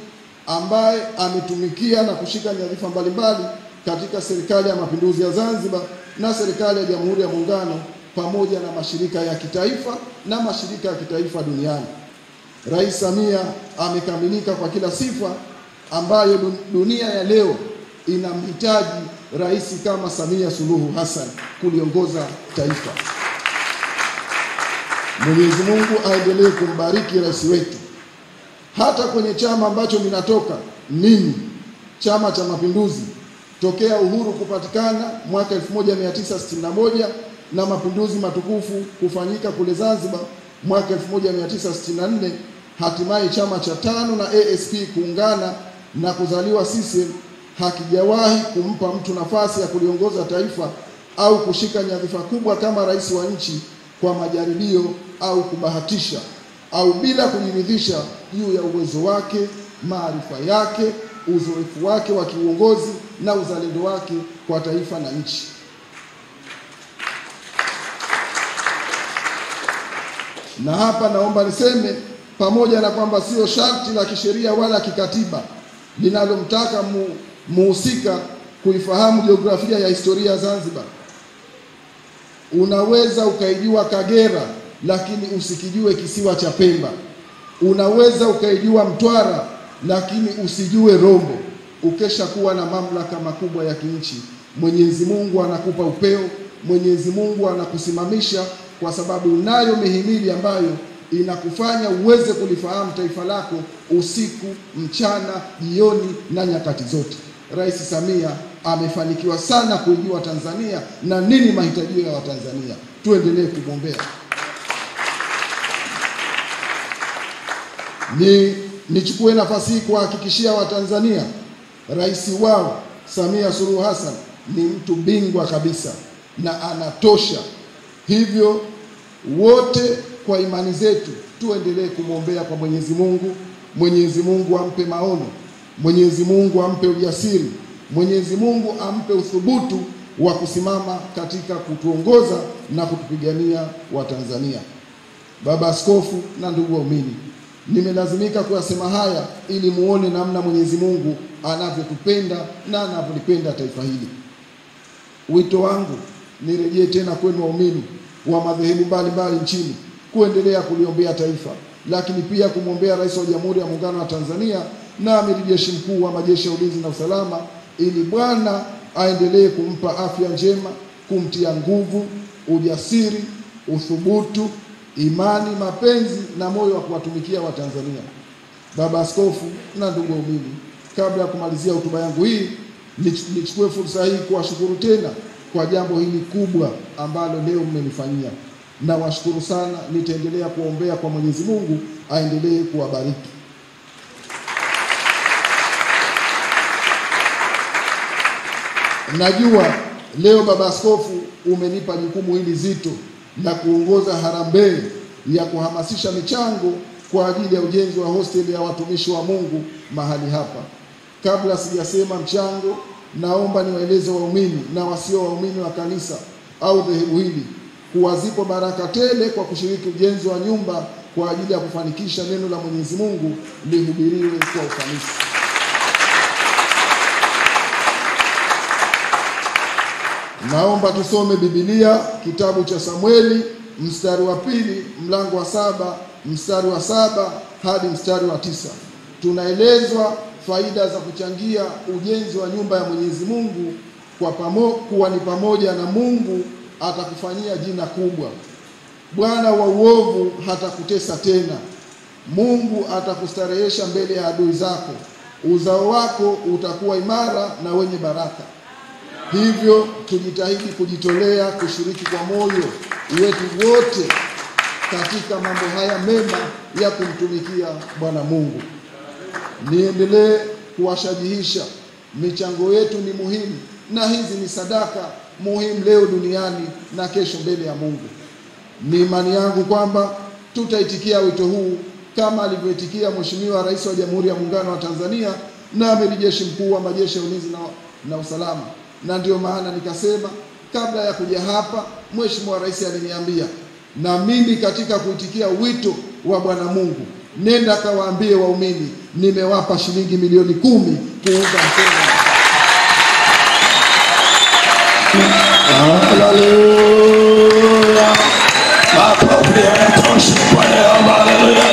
ambaye ametumikia na kushika nyadhifa mbalimbali katika Serikali ya Mapinduzi ya Zanzibar na Serikali ya Jamhuri ya Muungano, pamoja na mashirika ya kitaifa na mashirika ya kitaifa duniani. Rais Samia amekamilika kwa kila sifa ambayo dunia ya leo inamhitaji rais kama Samia Suluhu Hassan kuliongoza taifa. Mwenyezi Mungu aendelee kumbariki rais wetu. Hata kwenye chama ambacho ninatoka mimi, Chama cha Mapinduzi, tokea uhuru kupatikana mwaka 1961 na mapinduzi matukufu kufanyika kule Zanzibar mwaka 1964, hatimaye chama cha tano na ASP kuungana na kuzaliwa CCM, hakijawahi kumpa mtu nafasi ya kuliongoza taifa au kushika nyadhifa kubwa kama rais wa nchi kwa majaribio au kubahatisha au bila kujiridhisha juu ya uwezo wake, maarifa yake, uzoefu wake wa kiuongozi na uzalendo wake kwa taifa na nchi. Na hapa naomba niseme, pamoja na kwamba sio sharti la kisheria wala kikatiba linalomtaka muhusika kuifahamu jiografia ya historia ya Zanzibar, unaweza ukaijua Kagera lakini usikijue kisiwa cha Pemba. Unaweza ukaijua Mtwara lakini usijue Rombo. Ukesha kuwa na mamlaka makubwa ya kinchi, Mwenyezi Mungu anakupa upeo, Mwenyezi Mungu anakusimamisha, kwa sababu unayo mihimili ambayo inakufanya uweze kulifahamu taifa lako usiku, mchana, jioni na nyakati zote. Rais Samia amefanikiwa sana kuijua Tanzania na nini mahitaji ya Watanzania. Tuendelee kumwombea. Nichukue nafasi hii kuhakikishia Watanzania, rais wao Samia Suluhu Hassan ni mtu bingwa kabisa na anatosha. Hivyo wote kwa imani zetu tuendelee kumwombea kwa Mwenyezi Mungu. Mwenyezi Mungu ampe maono, Mwenyezi Mungu ampe ujasiri, Mwenyezi Mungu ampe uthubutu wa kusimama katika kutuongoza na kutupigania Watanzania. Baba Askofu na ndugu waumini, nimelazimika kuyasema haya ili muone namna Mwenyezi Mungu anavyotupenda na anavyolipenda taifa hili. Wito wangu nirejee tena kwenu waumini wa madhehebu mbalimbali nchini kuendelea kuliombea taifa, lakini pia kumwombea Rais wa Jamhuri ya Muungano wa Tanzania na Amiri Jeshi Mkuu wa Majeshi ya Ulinzi na Usalama, ili Bwana aendelee kumpa afya njema, kumtia nguvu, ujasiri, uthubutu, imani, mapenzi na moyo wa kuwatumikia Watanzania. Baba Askofu na ndugu waumini, kabla ya kumalizia hotuba yangu hii, nichukue fursa hii kuwashukuru tena kwa jambo hili kubwa ambalo leo mmenifanyia. Na washukuru sana, nitaendelea kuombea kwa Mwenyezi Mungu aendelee kuwabariki. Najua leo Baba Askofu umenipa jukumu hili zito la kuongoza harambee ya kuhamasisha michango kwa ajili ya ujenzi wa hosteli ya watumishi wa Mungu mahali hapa. Kabla sijasema mchango, naomba niwaeleze waumini na wasio waumini wa kanisa au dhehebu hili kuwa zipo baraka tele kwa kushiriki ujenzi wa nyumba kwa ajili ya kufanikisha neno la Mwenyezi Mungu lihubiriwe kwa ufanisi. Naomba tusome Biblia, kitabu cha Samueli, mstari wa 2, mlango wa 7, mstari wa 7 hadi mstari wa 9. Tunaelezwa faida za kuchangia ujenzi wa nyumba ya Mwenyezi Mungu kuwa ni pamoja na Mungu atakufanyia jina kubwa. Bwana wa uovu hatakutesa tena. Mungu atakustarehesha mbele ya adui zako. Uzao wako utakuwa imara na wenye baraka. Hivyo tujitahidi kujitolea kushiriki kwa moyo wetu wote katika mambo haya mema ya kumtumikia Bwana Mungu. Niendelee kuwashajihisha, michango yetu ni muhimu na hizi ni sadaka muhimu leo duniani na kesho mbele ya Mungu. Ni imani yangu kwamba tutaitikia wito huu kama alivyoitikia Mheshimiwa Rais wa Jamhuri ya Muungano wa Tanzania na Amiri Jeshi Mkuu wa Majeshi ya Ulinzi na Usalama. Na ndio maana nikasema kabla ya kuja hapa, Mheshimiwa Rais aliniambia, na mimi katika kuitikia wito wa Bwana Mungu, nenda kawaambie waumini nimewapa shilingi milioni 10 kuunga mkono. Haleluya. Makofi yanatosha kwa leo. Haleluya.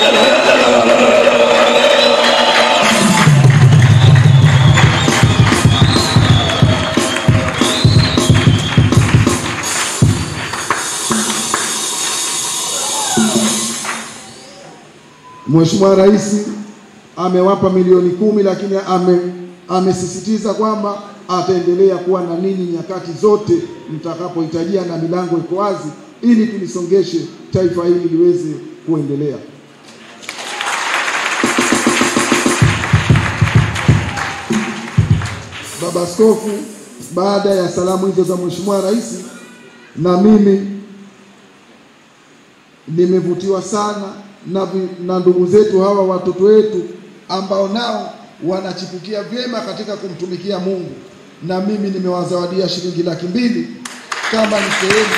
Mheshimiwa Rais amewapa milioni 10, lakini amesisitiza kwamba ataendelea kuwa na ninyi nyakati zote mtakapohitajia, na milango iko wazi ili tulisongeshe taifa hili liweze kuendelea. Baba Askofu, baada ya salamu hizo za Mheshimiwa Rais, na mimi nimevutiwa sana na ndugu zetu hawa, watoto wetu ambao nao wanachipukia vyema katika kumtumikia Mungu, na mimi nimewazawadia shilingi 200,000 kama ni sehemu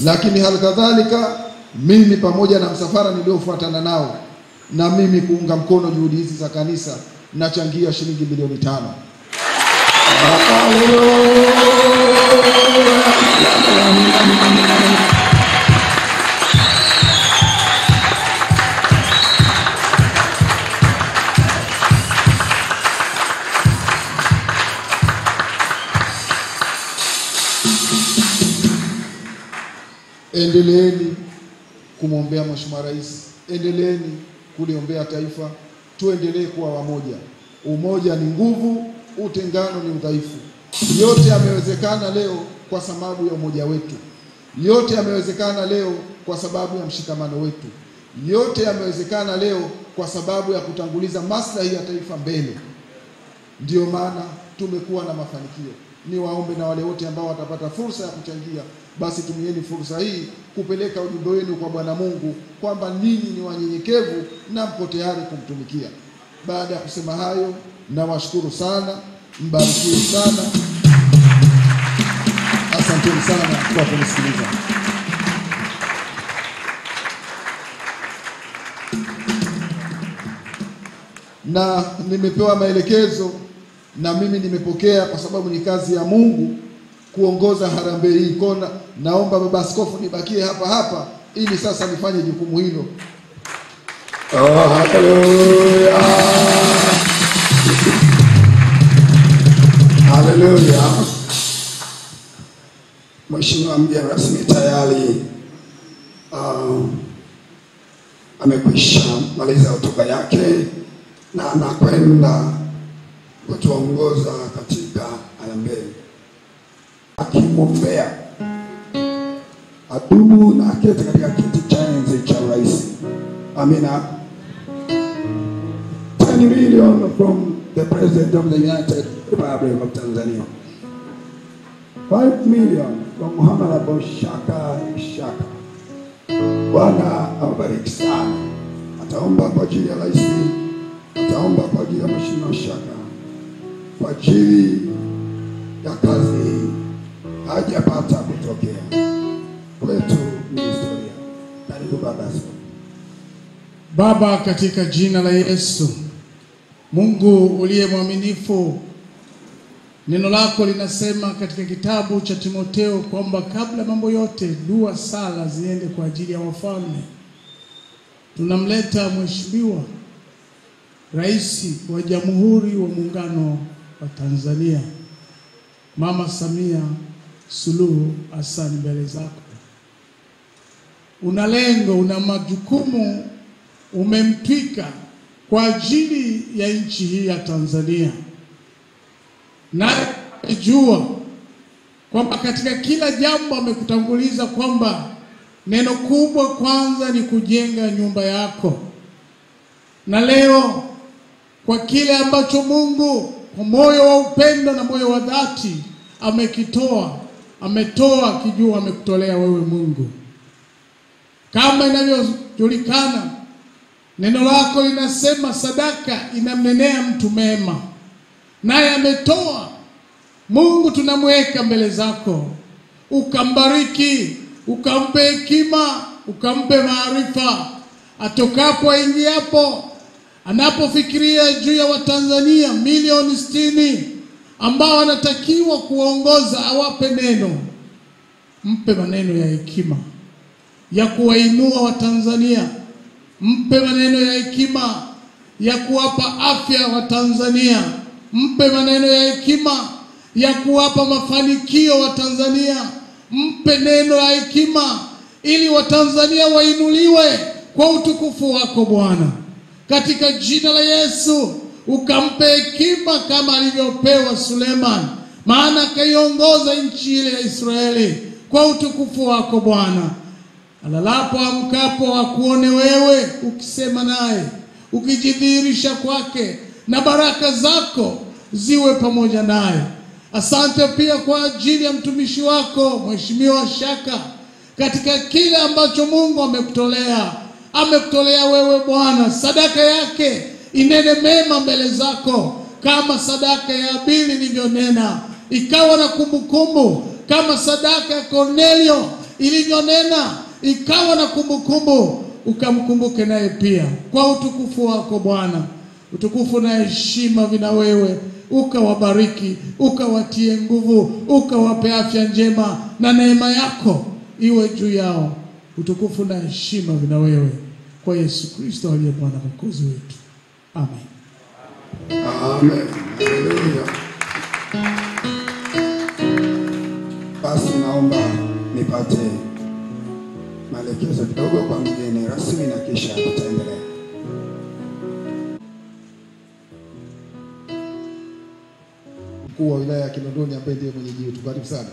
Lakini halikadhalika mimi pamoja na msafara niliofuatana nao, na mimi kuunga mkono juhudi hizi za kanisa, nachangia shilingi milioni 5. Endeleeni kumwombea Mheshimiwa Rais, endeleeni kuliombea taifa, tuendelee kuwa wamoja. Umoja ni nguvu, utengano ni udhaifu. Yote yamewezekana leo kwa sababu ya umoja wetu. Yote yamewezekana leo kwa sababu ya mshikamano wetu. Yote yamewezekana leo kwa sababu ya kutanguliza maslahi ya taifa mbele. Ndio maana tumekuwa na mafanikio. Niwaombe na wale wote ambao watapata fursa ya kuchangia, basi tumieni fursa hii kupeleka ujumbe wenu kwa Bwana Mungu kwamba ninyi ni wanyenyekevu na mko tayari kumtumikia. Baada ya kusema hayo, nawashukuru sana, mbarikiwe sana. Asanteni sana kwa kunisikiliza. Na nimepewa maelekezo na mimi nimepokea, kwa sababu ni kazi ya Mungu kuongoza harambee hii kona. Naomba baba askofu nibakie hapa ili sasa nifanye jukumu hilo. Oh, haleluya. Haleluya. Mheshimiwa mgeni rasmi tayari amekwisha maliza hotuba yake na anakwenda kutuongoza katika harambee, akimwombea adumu na aketi katika kiti cha enzi cha rais. Amina. 10 million from the President of the United Republic of Tanzania. 5 million from Honorable Shaka Shaka. Bwana awabariki sana. Ataomba kwa ajili ya rais, ataomba kwa ajili ya Mheshimiwa Shaka, kwa ajili ya kazi hii hajapata kutokea kwetu ni historia. Karibu baba. Baba, katika jina la Yesu, Mungu uliye mwaminifu, neno lako linasema katika kitabu cha Timotheo kwamba kabla mambo yote dua, sala ziende kwa ajili ya wafalme. Tunamleta Mheshimiwa Rais wa Jamhuri wa Muungano wa Tanzania, Mama Samia Suluhu Hassan, mbele zako. Una lengo, una majukumu umemtwika kwa ajili ya nchi hii ya Tanzania. Na jua kwamba katika kila jambo amekutanguliza kwamba neno kubwa kwanza ni kujenga nyumba yako. Na leo kwa kile ambacho Mungu kwa moyo wa upendo na moyo wa dhati ametoa kijua, amekutolea wewe Mungu. Kama inavyojulikana, neno lako linasema sadaka inamnenea mtu mema, naye ametoa. Mungu, tunamweka mbele zako, ukambariki, ukampe hekima, ukampe maarifa, atokapo aingiapo, anapofikiria juu ya Watanzania milioni 60 ambao wanatakiwa kuongoza, awape neno. Mpe maneno ya hekima ya kuwainua Watanzania, mpe maneno ya hekima ya kuwapa afya Watanzania, mpe maneno ya hekima ya kuwapa mafanikio Watanzania, mpe neno la hekima ili Watanzania wainuliwe kwa utukufu wako Bwana. Katika jina la Yesu, ukampe hekima kama alivyopewa Suleiman, maana kaiongoza nchi ile ya Israeli kwa utukufu wako Bwana. Alalapo amkapo akuone wewe, ukisema naye, ukijidhihirisha kwake, na baraka zako ziwe pamoja naye. Asante pia kwa ajili ya mtumishi wako Mheshimiwa Shaka, katika kile ambacho Mungu amekutolea wewe Bwana. Sadaka yake inene mema mbele zako, kama sadaka ya Abili ilivyonena ikawa na kumbukumbu, kama sadaka ya Cornelio ilivyonena ikawa na kumbukumbu, ukamkumbuke naye pia kwa utukufu wako Bwana. Utukufu na heshima vina wewe, ukawabariki, ukawatie nguvu, ukawape afya njema, na neema yako iwe juu yao. Utukufu na heshima vina wewe, kwa Yesu Kristo aliye Bwana Mwokozi wetu. Amen. Amen. Haleluya. Basi naomba nipate maelekezo kidogo kwa mgeni rasmi na kisha tutaendelea. Mkuu wa wilaya ya Kinondoni ambaye ndiye mwenyeji wetu, karibu sana.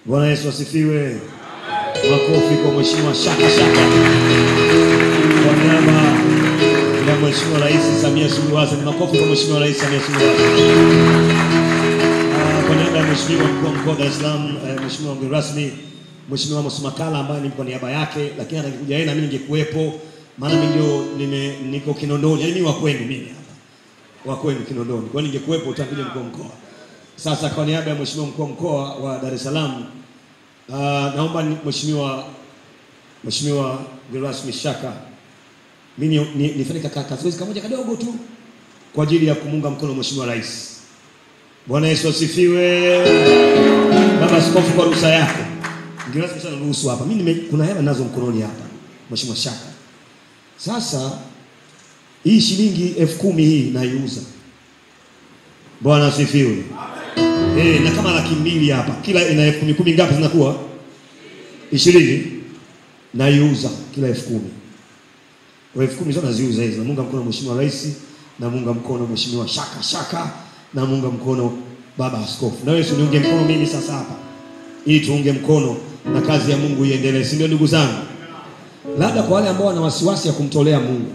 Bwana Yesu asifiwe. Makofi kwa Mheshimiwa Shaka kwa niaba ya Mheshimiwa Rais Samia Suluhu Hassan. Makofi kwa Mheshimiwa Rais Samia Suluhu Hassan. Kwa niaba ya Mheshimiwa Mkuu wa Mkoa wa Dar es Salaam, Mheshimiwa mgeni rasmi, Mheshimiwa Amos Makalla ambaye ni kwa niaba yake, lakini atakuja yeye na mimi ningekuepo, maana mimi ndio niko Kinondoni. Yaani mimi wa kwenu mimi hapa. Wa kwenu Kinondoni. Kwa hiyo ningekuepo utakuja mkuu wa mkoa. Sasa kwa niaba ya Mheshimiwa Mkuu wa Mkoa wa Dar es Salaam, naomba Mheshimiwa mgeni rasmi Shaka, mimi nifanye kazi kamoja kadogo tu kwa ajili ya kumunga mkono Mheshimiwa Rais. Bwana Yesu asifiwe. Baba Askofu, kwa ruhusa yako, mgeni rasmi sana ruhusu hapa. Mimi kuna hela nazo mkononi hapa Mheshimiwa Shaka. Sasa hii shilingi 10,000 hii naiuza. Bwana asifiwe. Na kama 200,000 hapa. Kila ina 10,000 ngapi zinakuwa? 20. Naiuza kila 10,000. Kwa 10,000 zote naziuza hizo. Na Mungu mkono Mheshimiwa Rais, na Mungu mkono Mheshimiwa Shaka, na Mungu mkono Baba Askofu. Na wewe uniunge mkono mimi sasa hapa, ili tuunge mkono na kazi ya Mungu iendelee. Si ndio ndugu zangu? Labda kwa wale ambao wana wasiwasi ya kumtolea Mungu,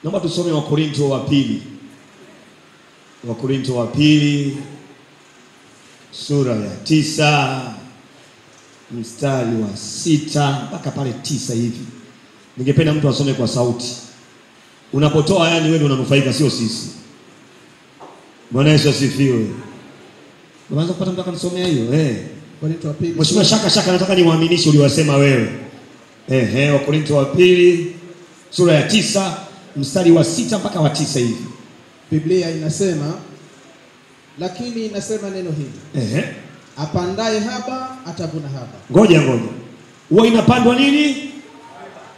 naomba tusome Wakorintho wa pili. Wakorintho wa pili sura ya 9 mstari wa 6 mpaka pale 9 hivi. Ningependa mtu asome kwa sauti. Unapotoa yani wewe unanufaika, sio sisi. Bwana Yesu asifiwe. Unaanza kupata mtu akanisomea hiyo. Wakorintho wa pili. Mheshimiwa Shaka nataka niwaaminishe uliwasema wewe. Wakorintho wa pili sura ya 9 mstari wa 6 mpaka wa 9 hivi. Biblia inasema, lakini inasema neno hili. Apandaye haba atavuna haba. Ngoja. Huwa inapandwa nini?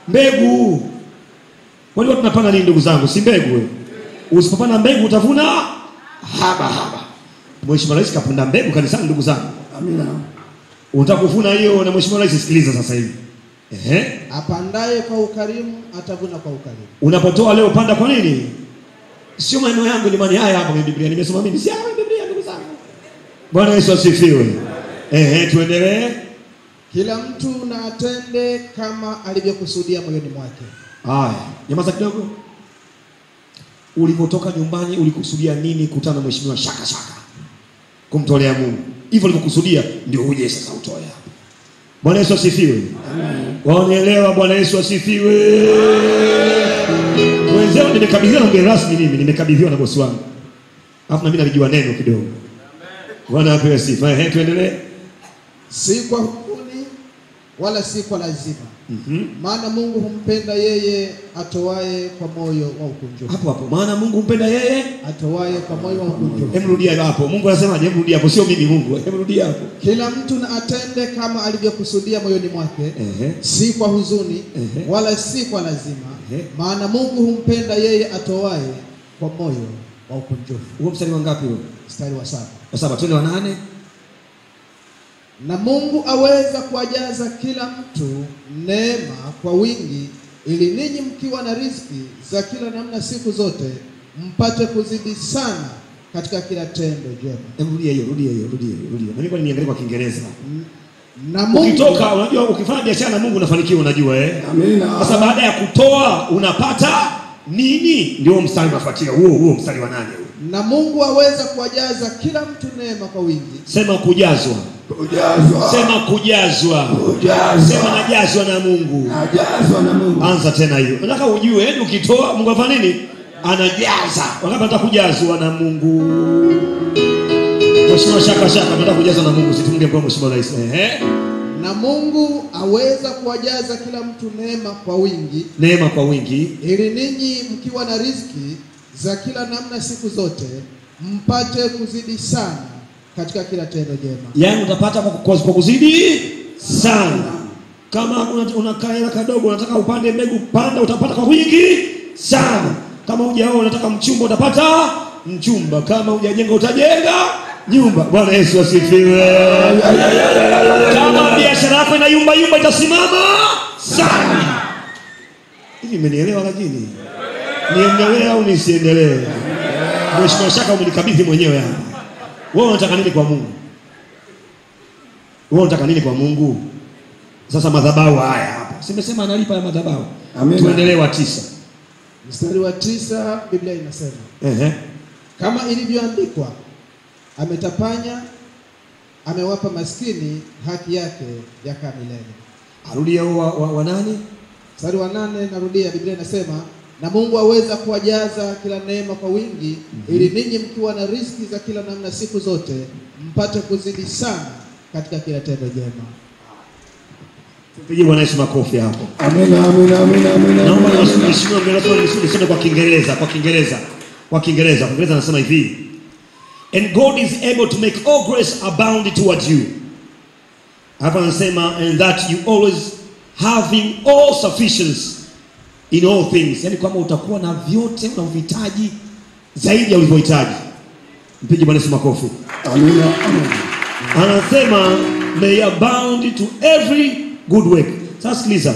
Mbegu. Wale watu tunapanda nini ndugu zangu? Si mbegu wewe. Usipopanda mbegu utavuna haba. Mheshimiwa Rais kapanda mbegu kanisani ndugu zangu. Amina. Unataka kuvuna hiyo na Mheshimiwa Rais, sikiliza sasa hivi. Apandaye kwa ukarimu atavuna kwa ukarimu. Unapotoa leo panda kwa nini? Sio maneno yangu, ni maneno haya hapa kwenye Biblia. Nimesoma mimi, si hapa Biblia ndugu zangu. Bwana Yesu asifiwe. Tuendelee. Kila mtu na atende kama alivyokusudia moyoni mwake. Haya, nyamaza kidogo. Ulipotoka nyumbani ulikusudia nini kutana na Mheshimiwa Shaka kumtolea Mungu? Hivyo ulivyokusudia ndio uje sasa utoe hapa. Bwana Yesu asifiwe. Waonielewa? Bwana Yesu asifiwe. Wenzao nimekabidhiwa na mgeni rasmi, mimi nimekabidhiwa na bosi wangu. Alafu na mimi nalijua neno kidogo. Bwana apewe sifa. Tuendelee. Si kwa huzuni wala si kwa lazima. Maana Mungu humpenda yeye atoaye kwa moyo wa ukunjufu. Hapo. Maana Mungu humpenda yeye atoaye kwa moyo wa ukunjufu. Hebu rudia hapo. Mungu anasema je, rudia hapo, sio mimi Mungu. Hebu rudia hapo. Kila mtu na atende kama alivyokusudia moyoni mwake. Si kwa huzuni wala si kwa lazima. Maana Mungu humpenda yeye atoaye kwa moyo wa ukunjufu. Huo mstari wa ngapi huo? Mstari wa 7. Wa 7, twende wa 8. Na Mungu aweza kuwajaza kila mtu neema kwa wingi, ili ninyi mkiwa na riziki za kila namna siku zote mpate kuzidi sana katika kila tendo jema. Hebu rudia hiyo. Na mimi kwa niangalie kwa Kiingereza. Na Mungu, ukitoka, unajua ukifanya biashara na Mungu unafanikiwa, unajua Amina. Sasa baada ya kutoa unapata nini? Ndio mstari unafuatia huo mstari wa 8 huo. Na Mungu aweza kuwajaza kila mtu neema kwa wingi. Sema kujazwa. Kujazwa. Sema kujazwa. Kujazwa. Sema najazwa na Mungu. Najazwa na Mungu. Anza tena hiyo. Nataka ujue, yaani ukitoa Mungu afanya nini? Anajaza. Wangapi nataka kujazwa na Mungu? Mheshimiwa Shaka nataka kujazwa na Mungu. Situmge kwa Mheshimiwa Rais. Na Mungu aweza kuwajaza kila mtu neema kwa wingi. Neema kwa wingi. Ili ninyi mkiwa na riziki za kila namna siku zote mpate kuzidi sana katika kila tendo jema. Yaani utapata kwa kuzidi sana. Kama unakaa hela kadogo unataka upande mbegu, panda utapata kwa wingi sana. Kama hujaoa unataka mchumba utapata mchumba. Kama hujajenga utajenga nyumba. Bwana Yesu asifiwe. Kama biashara yako ina yumba itasimama sana. Hivi mmenielewa lakini? Niendelee au nisiendelee? Mheshimiwa Shaka umenikabidhi mwenyewe hapa. Wewe unataka nini kwa Mungu? Wewe unataka nini kwa Mungu? Sasa madhabahu haya hapa. Simesema analipa ya madhabahu. Tuendelee wa 9. Mstari wa 9 Biblia inasema. Kama ilivyoandikwa, ametapanya, amewapa maskini haki yake yakaa milele. Arudia wa nani? Mstari wa 8 narudia, Biblia inasema na Mungu aweza kuwajaza kila neema kwa wingi, ili ninyi mkiwa na riziki za kila namna siku zote mpate kuzidi sana katika kila tendo jema. Tupige Bwana Yesu makofi hapo. Amina. Naomba Mheshimiwa nisome kwa Kiingereza nasema hivi. And God is able to make all grace abound toward you. Hapa anasema and that you always having all sufficiency in all things. Yaani kama utakuwa na vyote unavyohitaji zaidi ya ulivyohitaji. Mpige Bwana Yesu makofi. Amina. Anasema may abound to every good work. Sasa sikiliza.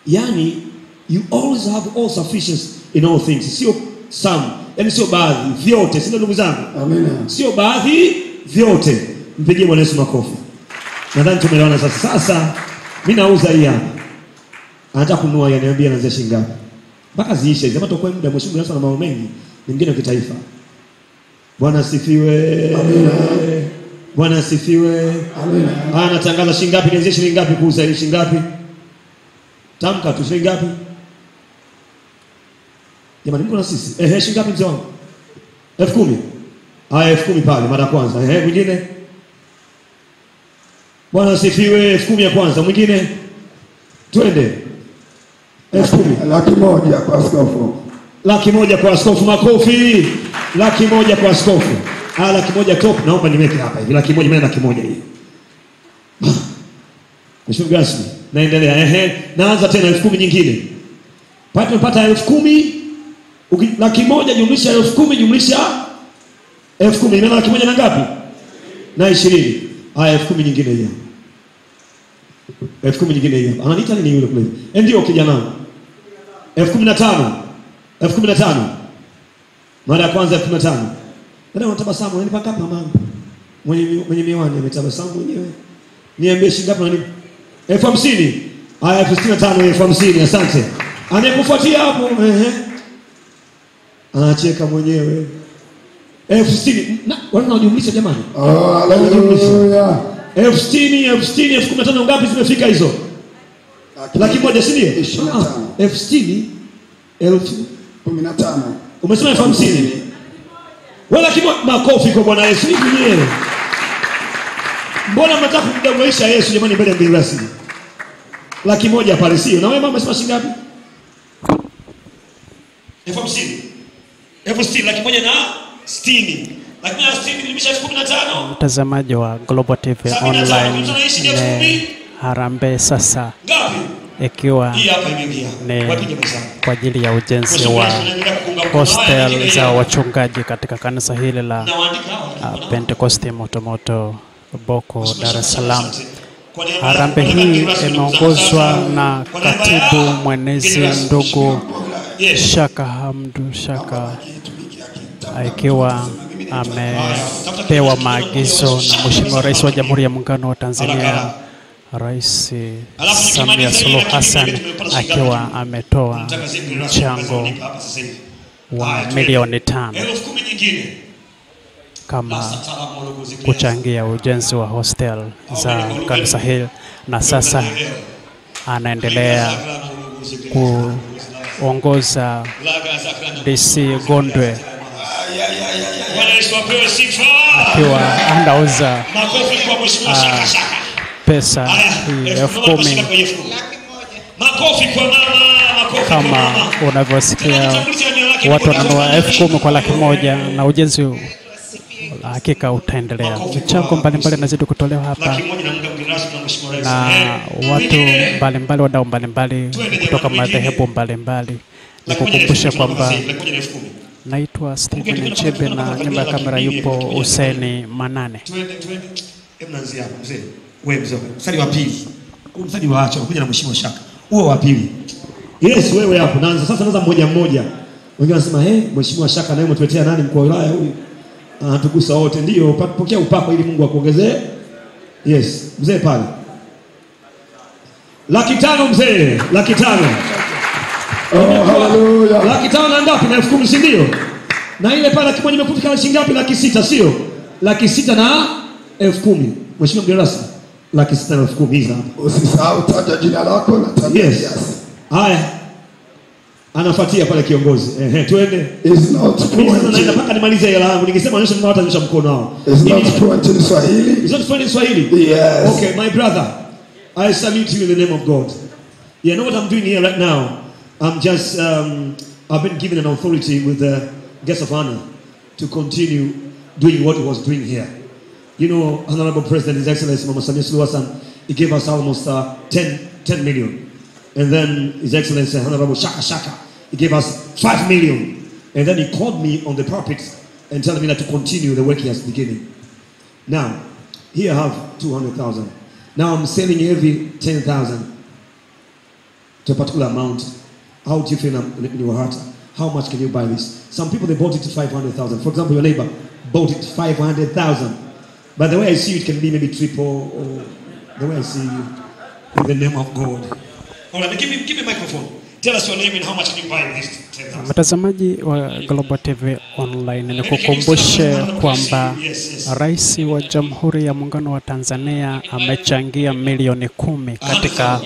Yaani you always have all sufficiency in all things. Sio some, yaani sio baadhi, vyote. Sio ndugu zangu? Amina. Sio baadhi, vyote. Mpigie Bwana Yesu makofi. Nadhani tumeelewana sasa. Sasa mimi nauza hii hapa. Anataka kununua yeye, ananiambia anaanza shilingi ngapi? Mpaka ziishe. Kama tutakuwa muda Mheshimiwa Rais na mambo mengi, mengine ya kitaifa. Bwana asifiwe. Amina. Bwana asifiwe. Amina. Anatangaza shilingi ngapi? Nianze shilingi ngapi kuuza hii shilingi ngapi? Tamka tu shilingi ngapi? Jamani mko na sisi? Shilingi ngapi mzee wangu? 10,000. Haya 10,000 pale mara kwanza. Mwingine? Bwana asifiwe. 10,000 ya kwanza. Mwingine? Twende. 10,000. 100,000 kwa askofu. 100,000 kwa askofu, makofi. 100,000 kwa askofu. 100,000 top, naomba niweke hapa hivi. 100,000 mimi 100,000 hii. Mheshimiwa Gasmi, naendelea. Naanza tena 10,000 nyingine. Pata tumepata 10,000. 100,000 jumlisha 10,000 jumlisha 10,000. Maana 100,000 na ngapi? Na 20. Haya 10,000 nyingine hiyo. 10,000 nyingine hiyo. Ananiita nini yule kule? Ndio kijana wangu. 15,000. 15,000. Mara ya kwanza 15,000. Ndio unatabasamu, unanipa kama mamangu. Mwenye miwani ametabasamu mwenyewe. Niambie shilingi ngapi unanipa? 50,000. Haya 65,000, 50,000. Asante. Anayekufuatia hapo, anacheka mwenyewe. 60,000. Wana unajumlisha jamani? Haleluya. 60,000, 15,000 ngapi zimefika hizo? 100,000 si ndio? 60,000, 15,000. Umesema 50,000. Wala makofi kwa Bwana Yesu. Hivi mwenyewe. Mbona mnataka kumdanganyisha Yesu jamani mbele ya mgeni rasmi? 100,000 pale sio? Na wewe mama umesema shilingi ngapi? 50,000. 50,000 160. Lakini 60 nilisha 15,000. Mtazamaji wa Global TV Online, ni harambee sasa Ngapi? ikiwa Hii hapa imeingia. ni kwa ajili ya ujenzi wa hostel za wachungaji katika kanisa hili la Pentecoste Motomoto Boko, Dar es Salaam. Harambee hii imeongozwa na katibu mwenezi ndugu Shaka Hamdu Shaka, ikiwa amepewa maagizo na Mheshimiwa Rais wa Jamhuri ya Muungano wa Tanzania Rais Samia Suluhu Hassan, akiwa ametoa mchango wa milioni 5. 10,000 nyingine. kama kuchangia ujenzi wa hostel za kanisa hili, na sasa anaendelea kuongoza DC Gondwe akiwa anauza pesa 10,000 kama unavyosikia watu wananunua 10,000 kwa 100,000, na ujenzi hakika utaendelea. Michango mbalimbali nazidi kutolewa hapa na watu mbalimbali, wadau mbalimbali kutoka madhehebu mbalimbali. Nikukumbusha kwamba naitwa Steven Nchebe na nyuma ya kamera yupo Hussein Manane. Mnaanzia hapo mzee. Wewe mzee. Mstari wa pili. Mstari wa acha kuja na mheshimiwa Shaka. Huo wa pili. Yes, wewe hapo naanza. Sasa naanza mmoja mmoja. Wengine wanasema mheshimiwa Shaka naye umetuletea nani mkuu wa wilaya huyu? Tugusa wote ndio pokea upako ili Mungu akuongezee. Yes, mzee pale. 500,000 mzee, 500,000. Oh, hallelujah. 500,000 na ngapi? Na 10,000 si ndio? Na ile pale kimoja imefika shilingi ngapi? 600,000 sio? 600,000 na 10,000. Mheshimiwa mgeni rasmi, 600,000 na 10,000 hizi hapa. Usisahau taja jina lako na taja yes. Haya. Anafuatia pale kiongozi. Twende. Is not naenda mpaka nimalize hela yangu. Ningesema nyosha mkono, hata nyosha mkono wao. Is not fluent in Swahili. Is not fluent in Swahili? Yes. Okay, my brother. I salute you in the name of God. You know what I'm doing here right now? I'm just I've been given an authority with the guest of honor to continue doing what he was doing here. You know, Honorable President, His Excellency Mama Samia Suluhu Hassan, he gave us almost 10 million. And then His Excellency Honorable Shaka, he gave us 5 million. And then he called me on the pulpit and told me that to continue the work he has beginning. Now, here I have 200,000. Now I'm selling every 10,000 to a particular amount. How do you feel in your heart? How much can you buy this? Some people, they bought it to 500,000. For example, your neighbor bought it 500,000. But the way I see you, it can be maybe triple, or the way I see you, in the name of God. All right, give me microphone. Tell us your name and how much can you buy this 10,000? Mtazamaji wa Global TV Online, nikukumbushe kwamba Rais wa Jamhuri ya Muungano wa Tanzania amechangia milioni 10 katika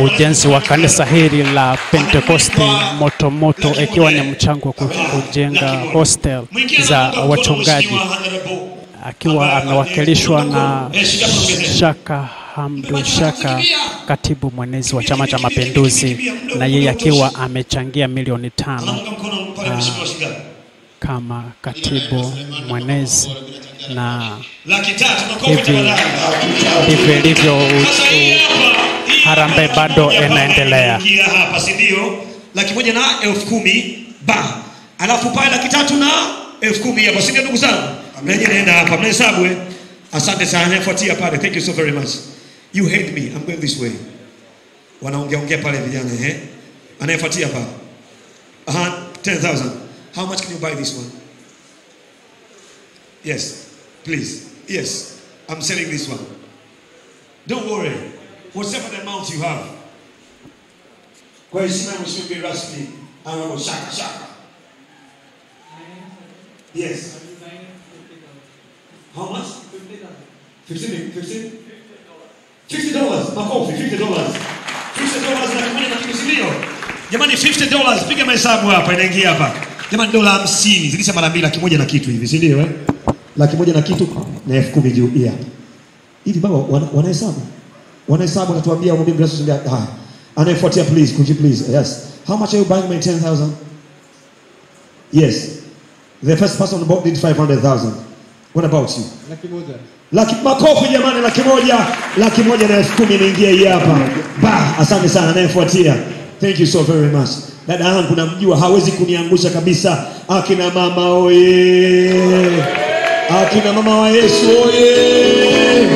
ujenzi wa kanisa hili la Pentecoste Motomoto, ikiwa ni mchango wa kujenga hostel za wachungaji, akiwa amewakilishwa na Shaka Hamdu Shaka, katibu mwenezi wa Chama cha Mapinduzi, na yeye akiwa amechangia milioni 5 kama katibu mwenezi, na hivi ndivyo harambee bado inaendelea. Hapa si ndio? 1,000 na 10,000 ba. Alafu pale 300,000 na 10,000 hapa, si ndio ndugu zangu? Naenda hapa mnahesabu Asante sana, nafuatia pale. Thank you so very much. You hate me. I'm going this way. Wanaongea pale vijana Anayefuatia pale. 10,000. How much can you buy this one? Yes. Please. Yes. I'm selling this one. Don't worry. Whatever the amount you have. Kwa heshima mheshimiwa mgeni rasmi, Honorable Shaka. Yes. How much? $50. Makofi, $50. $50 na kimoja na kitu sindio? Jamani, $50. Piga mahesabu hapa, inaingia hapa. Jamani, $50 zilisha mara 2, 1,000 na kitu hivi, si ndio 1,000 na kitu na 10,000 juu hivi baba wanahesabu. Wanahesabu, natuambia mwambie gracious ndio. Anayefuatia please, could you please? Yes. How much are you buying my 10,000? Yes. The first person bought did 500,000. What about you? 1,000,000. Makofi jamani, 1,000,000. 1,000,000 na 10,000 inaingia hii hapa. Asante sana. Anayefuatia. Thank you so very much. Dada yangu namjua, hawezi kuniangusha kabisa. Akina mama oye. Akina mama wa Yesu oye.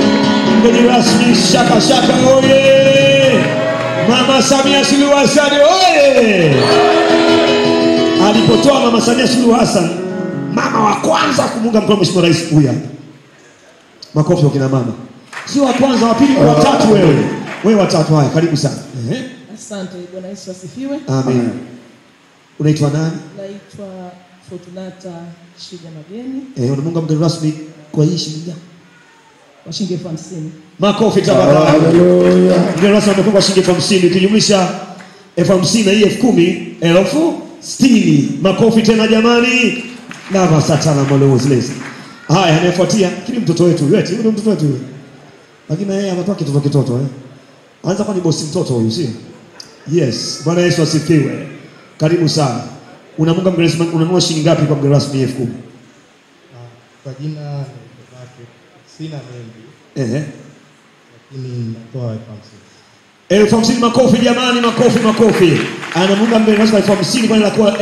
Mgeni rasmi Shaka oye. Mama Samia Suluhu Hassan oye. Alipotoa Mama Samia Suluhu Hassan, mama wa kwanza kumuunga mkono mheshimiwa rais huyu. Makofi kwa kina mama. Si wa kwanza, wa pili, wa tatu wewe. Wewe watatu. Haya, karibu sana. Asante, Bwana Yesu asifiwe. Amen. Unaitwa nani? Naitwa Fortunata Shida Mageni. Unamunga mgeni rasmi kwa hii shilingi kwa shilingi 50,000. Makofi tafadhali. Mgeni rasmi amekuwa kwa shilingi 50,000 ukijumlisha 50,000 na hii 10,000 60,000. Makofi tena jamani. Nava satana malozi lezi. Haya anayefuatia kile mtoto wetu yule mtoto wetu. Lakini yeye anatoa kitoto Anza kwa ni bosi mtoto huyu sio? Yes, Bwana Yesu asifiwe. Karibu sana. Unamunga mgeni rasmi unanunua shilingi ngapi kwa mgeni rasmi 10,000? Kwa jina lake sina mengi. Lakini natoa 50,000. Makofi jamani, makofi. Anamunga mgeni rasmi 50,000 kwa inakuwa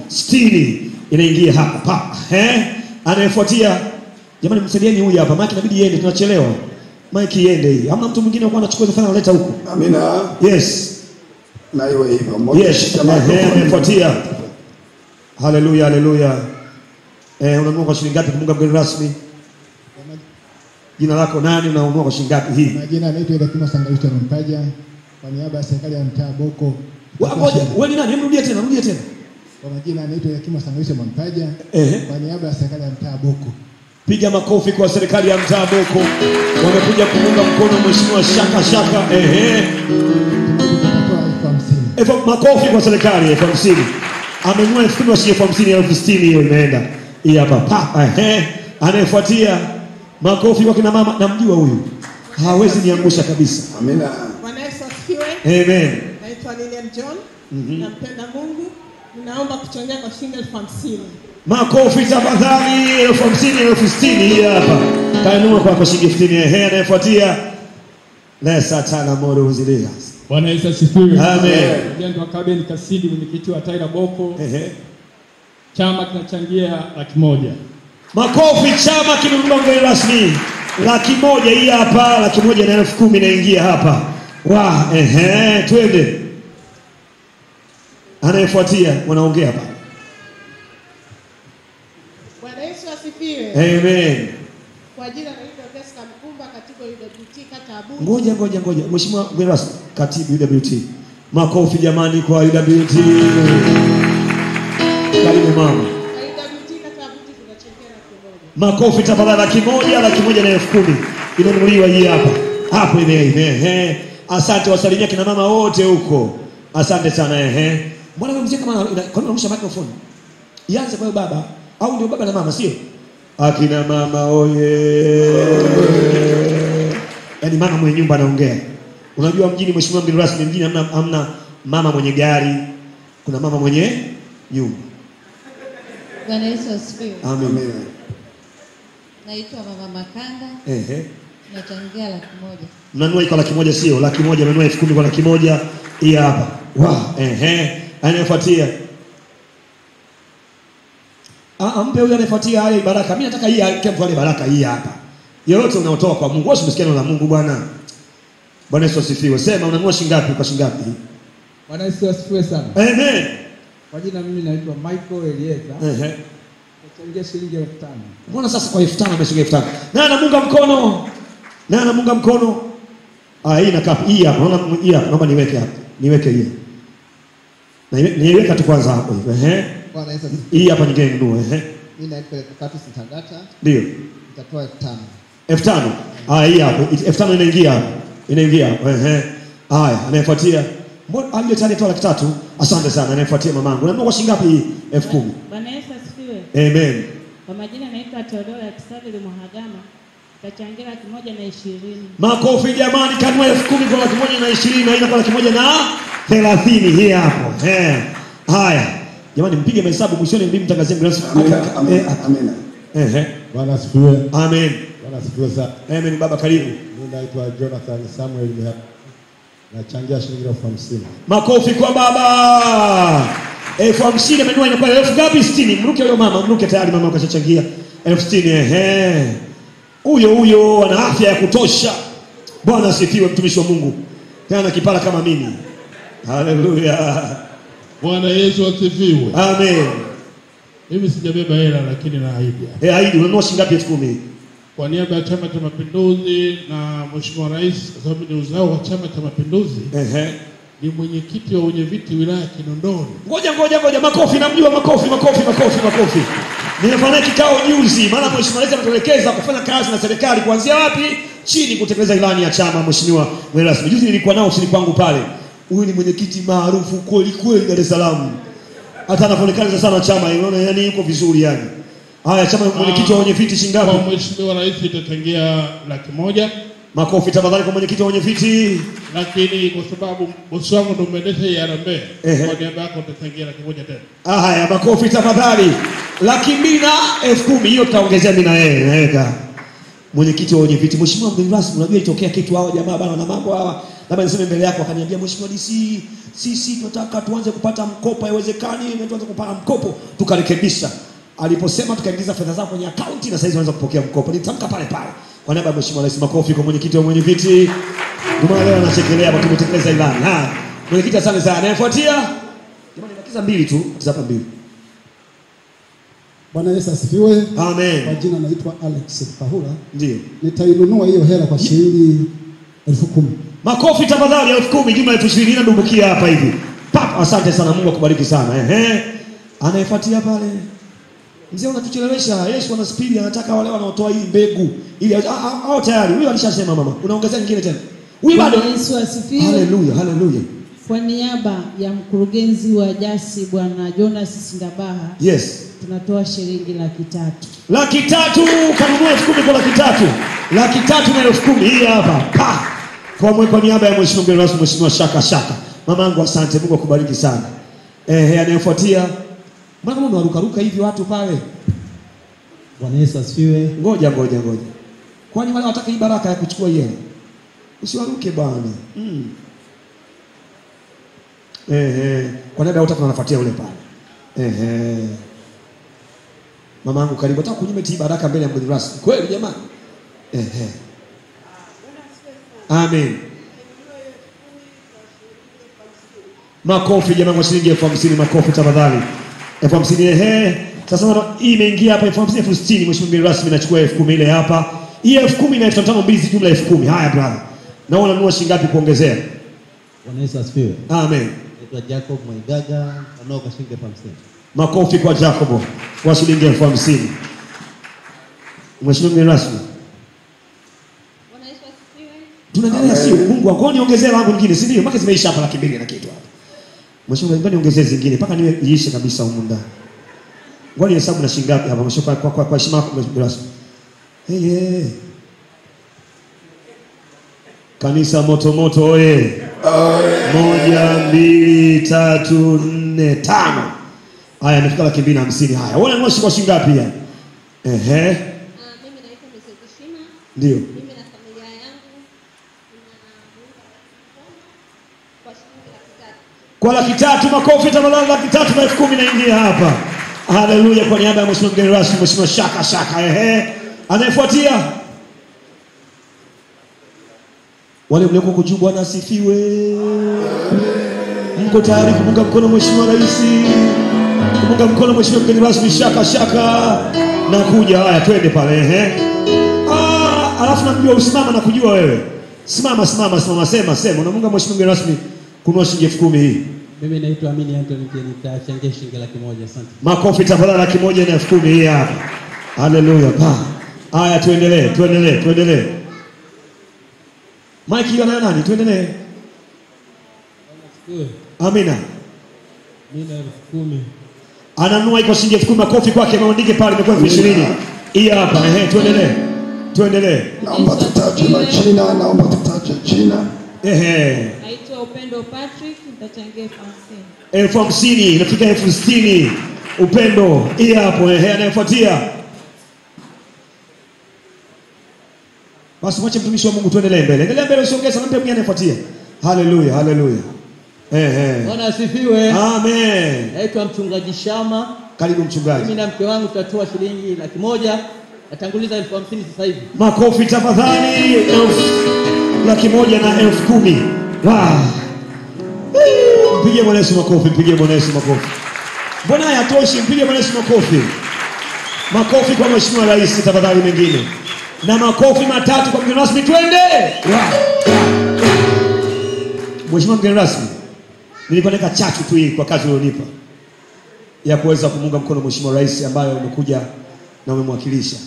60,000. Inaingia hapa. Anayefuatia jamani msaidieni huyu hapa. Maana inabidi iende tunachelewa. Mike iende hii. Hamna mtu mwingine kwa anachukua zafanya analeta huko. Amina. Yes. Na iwe hivyo. Yes. Anayefuatia. Haleluya. Unanunua kwa shilingi ngapi kumunga mgeni rasmi? Jina lako nani? Unanunua kwa shilingi ngapi hii? Majina anaitwa Yakima Sangawisha Mpaja kwa niaba ya serikali ya mtaa Boko. Wewe ni nani? Rudia tena. Kwa majina anaitwa Yakima Sangawisha Mpaja kwa niaba ya serikali ya mtaa Boko. Piga makofi kwa serikali ya mtaa Boko. Wamekuja kuunga mkono mheshimiwa Shaka. Makofi kwa serikali 50,000. Amenunua 50,000 shilingi 50,000 60,000 hiyo imeenda. Hii hapa. Anayefuatia makofi kwa kina mama, namjua huyu. Hawezi niangusha kabisa. Amina. Bwana Yesu asifiwe. Amen. Naitwa Lilian John. Nampenda Mungu. Ninaomba kuchangia kwa shilingi 50,000. Makofi tafadhali. 50,000 60,000 hii hapa. Kanunua kwa shilingi 50,000. Anayefuatia la satana moto uzilia. Bwana Yesu asifiwe. Amen. Ndio Kaben Kasidi mwenyekiti wa Taira Boko. Chama kinachangia 100,000. Makofi chama kimenunua mgeni rasmi 100,000 hii hapa, 100,000 na 10,000 inaingia hapa. Twende. Anayefuatia wanaongea hapa. Bwana Yesu asifiwe. Amen. Kwa jina naitwa Jessica Mkumba, katibu UWT kata Abu. Ngoja. Mheshimiwa mgeni rasmi katibu UWT. Makofi jamani kwa UWT. Karibu mama. Makofi tafadhali 100,000 na 10,000 imenunuliwa hii hapa. Hapo ime. Asante wasalimia kina mama wote huko. Asante sana Mbona wewe mzee kama kwa nini microphone? Ianze kwa baba au ndio baba na mama sio? Akina mama yaani mama mwenye nyumba anaongea. Unajua mjini mheshimiwa mgeni rasmi mjini hamna mama mwenye gari. Kuna mama mwenye nyumba. Bwana Yesu asifiwe. Amen. Naitwa Mama Makanga. Nachangia 100,000. Mnanunua iko 100,000 sio? 100,000 mnanunua 10,000 kwa 100,000 hii hapa. Anayefuatia. Mpe yule anayefuatia haya baraka. Mimi nataka hii kempo ile baraka hii hapa. Yote unaotoa kwa Mungu, wewe usikie neno la Mungu bwana. Bwana Yesu asifiwe. Sema unanunua shilingi ngapi kwa shilingi ngapi? Bwana Yesu asifiwe sana. Amen. Kwa jina mimi naitwa Michael Elieza. Nachangia shilingi 5,000. Mbona sasa kwa 5,000 ameshinga 5,000? Na anamunga mkono. Hii na kapi hii hapa. Naona hii hapa. Naomba niweke hapa. Niweke hii. Na niweka tu kwanza hapo hivi. Bwana Yesu. Hii hapa nyingine nunua Mimi naitwa Katus Ntagata. Ndio. Nitatoa 5,000. 5,000. Hii hapa. 5,000 inaingia hapa. Inaingia hapa. Haya, anayefuatia. Mbona aje tayari toa 3,000? Asante sana. Anayefuatia mamangu. Unanunua kwa shilingi ngapi hii? 10,000. Bwana Yesu asifiwe. Amen. Kwa majina naitwa Teodora Kisavili Muhagama. Tachangia 120. Makofi jamani, kanua 10,000 kwa 120 na inakuwa 130 hii hapo. Haya. Jamani mpige mahesabu mwishoni mimi mtangazie rasmi. Amina. Bwana asifiwe. Amen. Bwana asifiwe sana. Amen baba karibu. Mimi naitwa Jonathan Samuel hapa. Nachangia shilingi 50,000. Makofi kwa baba. 50,000 amenunua inakuwa 1,000 ngapi? 60. Mruke huyo mama, mruke tayari mama akashachangia 60,000. Huyo ana afya ya kutosha. Bwana asifiwe mtumishi wa Mungu. Tena kipara kama mimi. Haleluya. Bwana Yesu asifiwe. Amen. Mimi sijabeba hela lakini naahidi. Ahidi unanunua shilingi ngapi 10,000? Kwa niaba ya Chama cha Mapinduzi na Mheshimiwa Rais, kwa sababu ni uzao wa Chama cha Mapinduzi. ni mwenyekiti wa wenye viti wilaya Kinondoni. Ngoja, makofi, namjua, makofi. Nimefanya kikao juzi, maana mheshimiwa rais anatuelekeza kufanya kazi na serikali kuanzia wapi? Chini, kutekeleza ilani ya chama. Mheshimiwa mgeni rasmi, juzi nilikuwa nao chini kwangu pale. Huyu ni mwenyekiti maarufu kweli Dar es Salaam. Hata anaonekana sana chama, unaona, yani yuko vizuri yani. Haya, chama mwenyekiti wa wenye viti shingapi? Kwa mheshimiwa rais itachangia 100,000. Makofi tafadhali kwa mwenyekiti wa wenye viti. Lakini kwa sababu bosi wangu ndo mwendesha hii harambee, kwa niaba yako utachangia 100,000 tena. Haya, makofi tafadhali. 210,000 hiyo tutaongezea mimi na yeye, naweka. Mwenyekiti wa wenye viti, mheshimiwa mgeni rasmi, unajua itokea kitu hao jamaa bana na mambo hawa. Labda niseme mbele yako, akaniambia mheshimiwa DC, sisi tunataka tuanze kupata mkopo, haiwezekani tuanze kupata mkopo. Tukarekebisha. Aliposema tukaingiza fedha zao kwenye akaunti na sasa unaweza kupokea mkopo. Nitamka pale. Kwa niaba ya mheshimiwa rais, makofi kwa mwenyekiti wa mwenye viti. Ndio leo anachekelea kwa kutekeleza ilani. Mwenyekiti asante sana. Anayefuatia? Jamani, bakiza 2 tu, hapa 2. Bwana Yesu asifiwe. Amen. Kwa jina naitwa Alex Pahula. Ndio. Nitainunua hiyo hela kwa shilingi 10,000. Makofi tafadhali, 10,000 jumla 20,000 na dumbukia hapa hivi. Asante sana, Mungu akubariki sana. Anayefuatia pale. Mzee unatuchelewesha. Yesu ana spidi, anataka wale wanaotoa hii mbegu ili au tayari. Huyu alishasema mama. Unaongezea nyingine tena. Huyu bado. Yesu asifiwe. Haleluya. Kwa niaba ya mkurugenzi wa Jasi Bwana Jonas Sindabaha. Yes. Tunatoa shilingi 300,000. 300,000, kanunua 10,000 kwa 300,000. 300,000 na 10,000 hii hapa. Kwa niaba ya mheshimiwa mgeni rasmi, mheshimiwa Shaka. Mamangu asante, Mungu akubariki sana. Anayefuatia. Mbona kama unaruka hivi watu pale? Bwana Yesu asifiwe. Ngoja. Kwani wale wataka hii baraka ya kuchukua yeye? Usiwaruke bwana. Kwa nini hutaka unafuatia yule pale? Mamangu karibu, nataka kunyime hii baraka mbele ya mgeni rasmi. Kweli jamani? Amen. Makofi jamani kwa shilingi 50,000, makofi tafadhali. 50,000. Sasa hii imeingia hapa 50,000, 60,000. Mheshimiwa mgeni rasmi nachukua 10,000 ile hapa. Hii 10,000 na 5,500 mbili jumla 10,000. Haya brother. Na unanunua shilingi ngapi kuongezea? Bwana Yesu asifiwe. Amen. Naitwa Jacob Mwaigaga, nanunua kwa shilingi 50,000. Makofi kwa Jacob kwa shilingi 50,000. Mheshimiwa mgeni rasmi. Bwana Yesu asifiwe. Tunaendelea sio? Mungu wako niongezee langu lingine, si ndio? Mpaka zimeisha hapa 200,000 na kitu hapa. Mheshimiwa ngani niongezee zingine mpaka niwe iishe kabisa huko ndani. Ngoja hesabu na shilingi ngapi hapa mheshimiwa kwa heshima yako mheshimiwa rasmi. Kanisa moto oye. 1 2 3 4 5. Haya nifika 250. Haya. Wewe unanunua kwa shilingi ngapi ya? Mimi naitwa Mrs. Kishima. Ndio. Mimi na familia yangu kwa 300,000. Makofi tafadhali, 300,000 na 10,000 naingia hapa. Haleluya. Kwa niaba ya mheshimiwa mgeni rasmi, mheshimiwa Shaka. Anayefuatia. Wale mlioko kujua Bwana asifiwe. Mko tayari kumunga mkono mheshimiwa rais? Kumunga mkono mheshimiwa mgeni rasmi Shaka. Na kuja. Haya twende pale. Alafu namjua usimama na kujua wewe. Simama sema. Unamunga mheshimiwa mgeni rasmi kununua shilingi 10,000 hii. Mimi naitwa Amini Anthony Jeni, nitachangia shilingi 100,000. Asante. Makofi tafadhali, 100,000 na 10,000 hii hapa. Haleluya. Haya tuendelee. Mike hiyo na nani? Tuendelee. Amina. Mimi na 10,000. Ananunua iko shilingi 10,000. Makofi kwake, maandike pale imekuwa 20,000. Hii hapa. Tuendelee. Naomba tutaje majina, Naitwa Upendo Patrick, nitachangia 50,000. 50,000 inafika 60,000. Upendo. Hii hapo. Anayefuatia. Basi mwache mtumishi wa Mungu tuendelee mbele. Endelea mbele usiongeze, nampe mwingine anayefuatia. Haleluya. Bwana asifiwe. Amen. Naitwa mchungaji Shama. Karibu mchungaji. Mimi na mke wangu tutatoa shilingi 100,000. Natanguliza 50,000 sasa hivi. Makofi tafadhali. 100,000 na 10,000. Mpigie Bwana Yesu makofi. Mbona hayatoshi? Mpigie Bwana Yesu makofi. Makofi kwa mheshimiwa rais tafadhali mengine. Na makofi 3 kwa mgeni rasmi twende. Mheshimiwa mgeni rasmi, Nilikuwa naweka chachu tu hii kwa kazi ulionipa ya kuweza kumunga mkono Mheshimiwa Rais ambaye umekuja na umemwakilisha.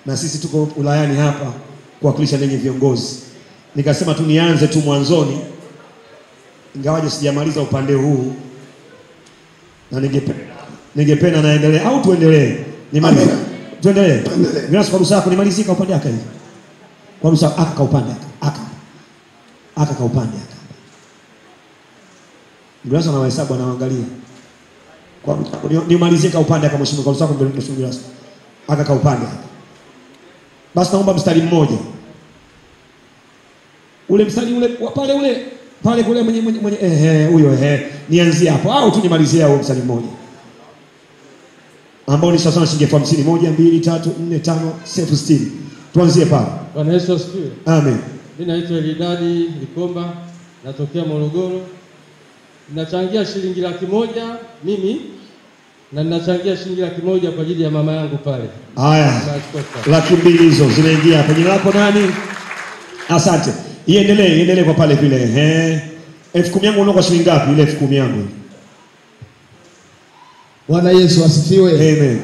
Na sisi tuko ulayani hapa kuwakilisha ninyi viongozi. Nikasema tu nianze tu mwanzoni, ingawaje sijamaliza upande huu, na ningependa naendelee au tuendelee? Nimalize. Tuendelee. Bila sababu sako nimalizika upande wake hivi. Kwa sababu aka ka upande aka ka upande aka. Ndio sasa na hesabu anaangalia. Kwa nimalizika upande aka Mheshimiwa kwa sababu ndio Mheshimiwa aka ka upande aka. Basi naomba mstari mmoja. Ule mstari ule pale kule mwenye huyo nianzie hapo au tu nimalizie huo mstari mmoja. Ambao ni sawa sana shilingi 50, 1 2 3 4 5 6 60. Tuanzie pale. Bwana Yesu asifiwe. Amen. Mimi naitwa Elidadi Likomba, natokea Morogoro. Ninachangia shilingi 100,000 mimi na ninachangia shilingi 100,000 kwa ajili ya mama yangu pale. Haya. 200,000 hizo zinaingia hapo. Jina lako nani? Asante. Iendelee kwa pale vile. 10,000 yangu unakuwa shilingi ngapi ile 10,000 yangu? Bwana Yesu asifiwe. Amen.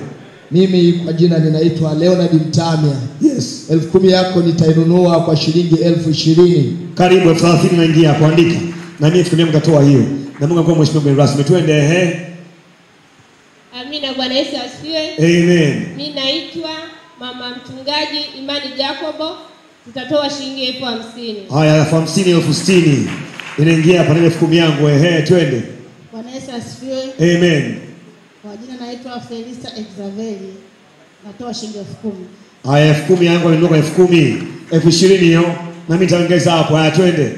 Mimi kwa jina ninaitwa Leonard Mtamia. Yes. 10,000 yako nitainunua kwa shilingi 20,000. Karibu 30 naingia kuandika. Na mimi 10,000 mkatoa hiyo. Na Mungu akuwa Mheshimiwa mgeni rasmi. Twende Amina. Bwana Yesu asifiwe. Amen. Mimi naitwa Mama Mchungaji Imani Jacobo. Tutatoa shilingi 50,000. Haya 50,000 60,000. Inaingia hapa ile 10,000 yangu. Twende. Bwana Yesu asifiwe. Amen. Kwa jina naitwa Felista Exaveli. Natoa shilingi 10,000. Haya 10,000 yangu ndio 10,000. 20,000 hiyo. Na mimi nitaongeza hapo. Haya twende.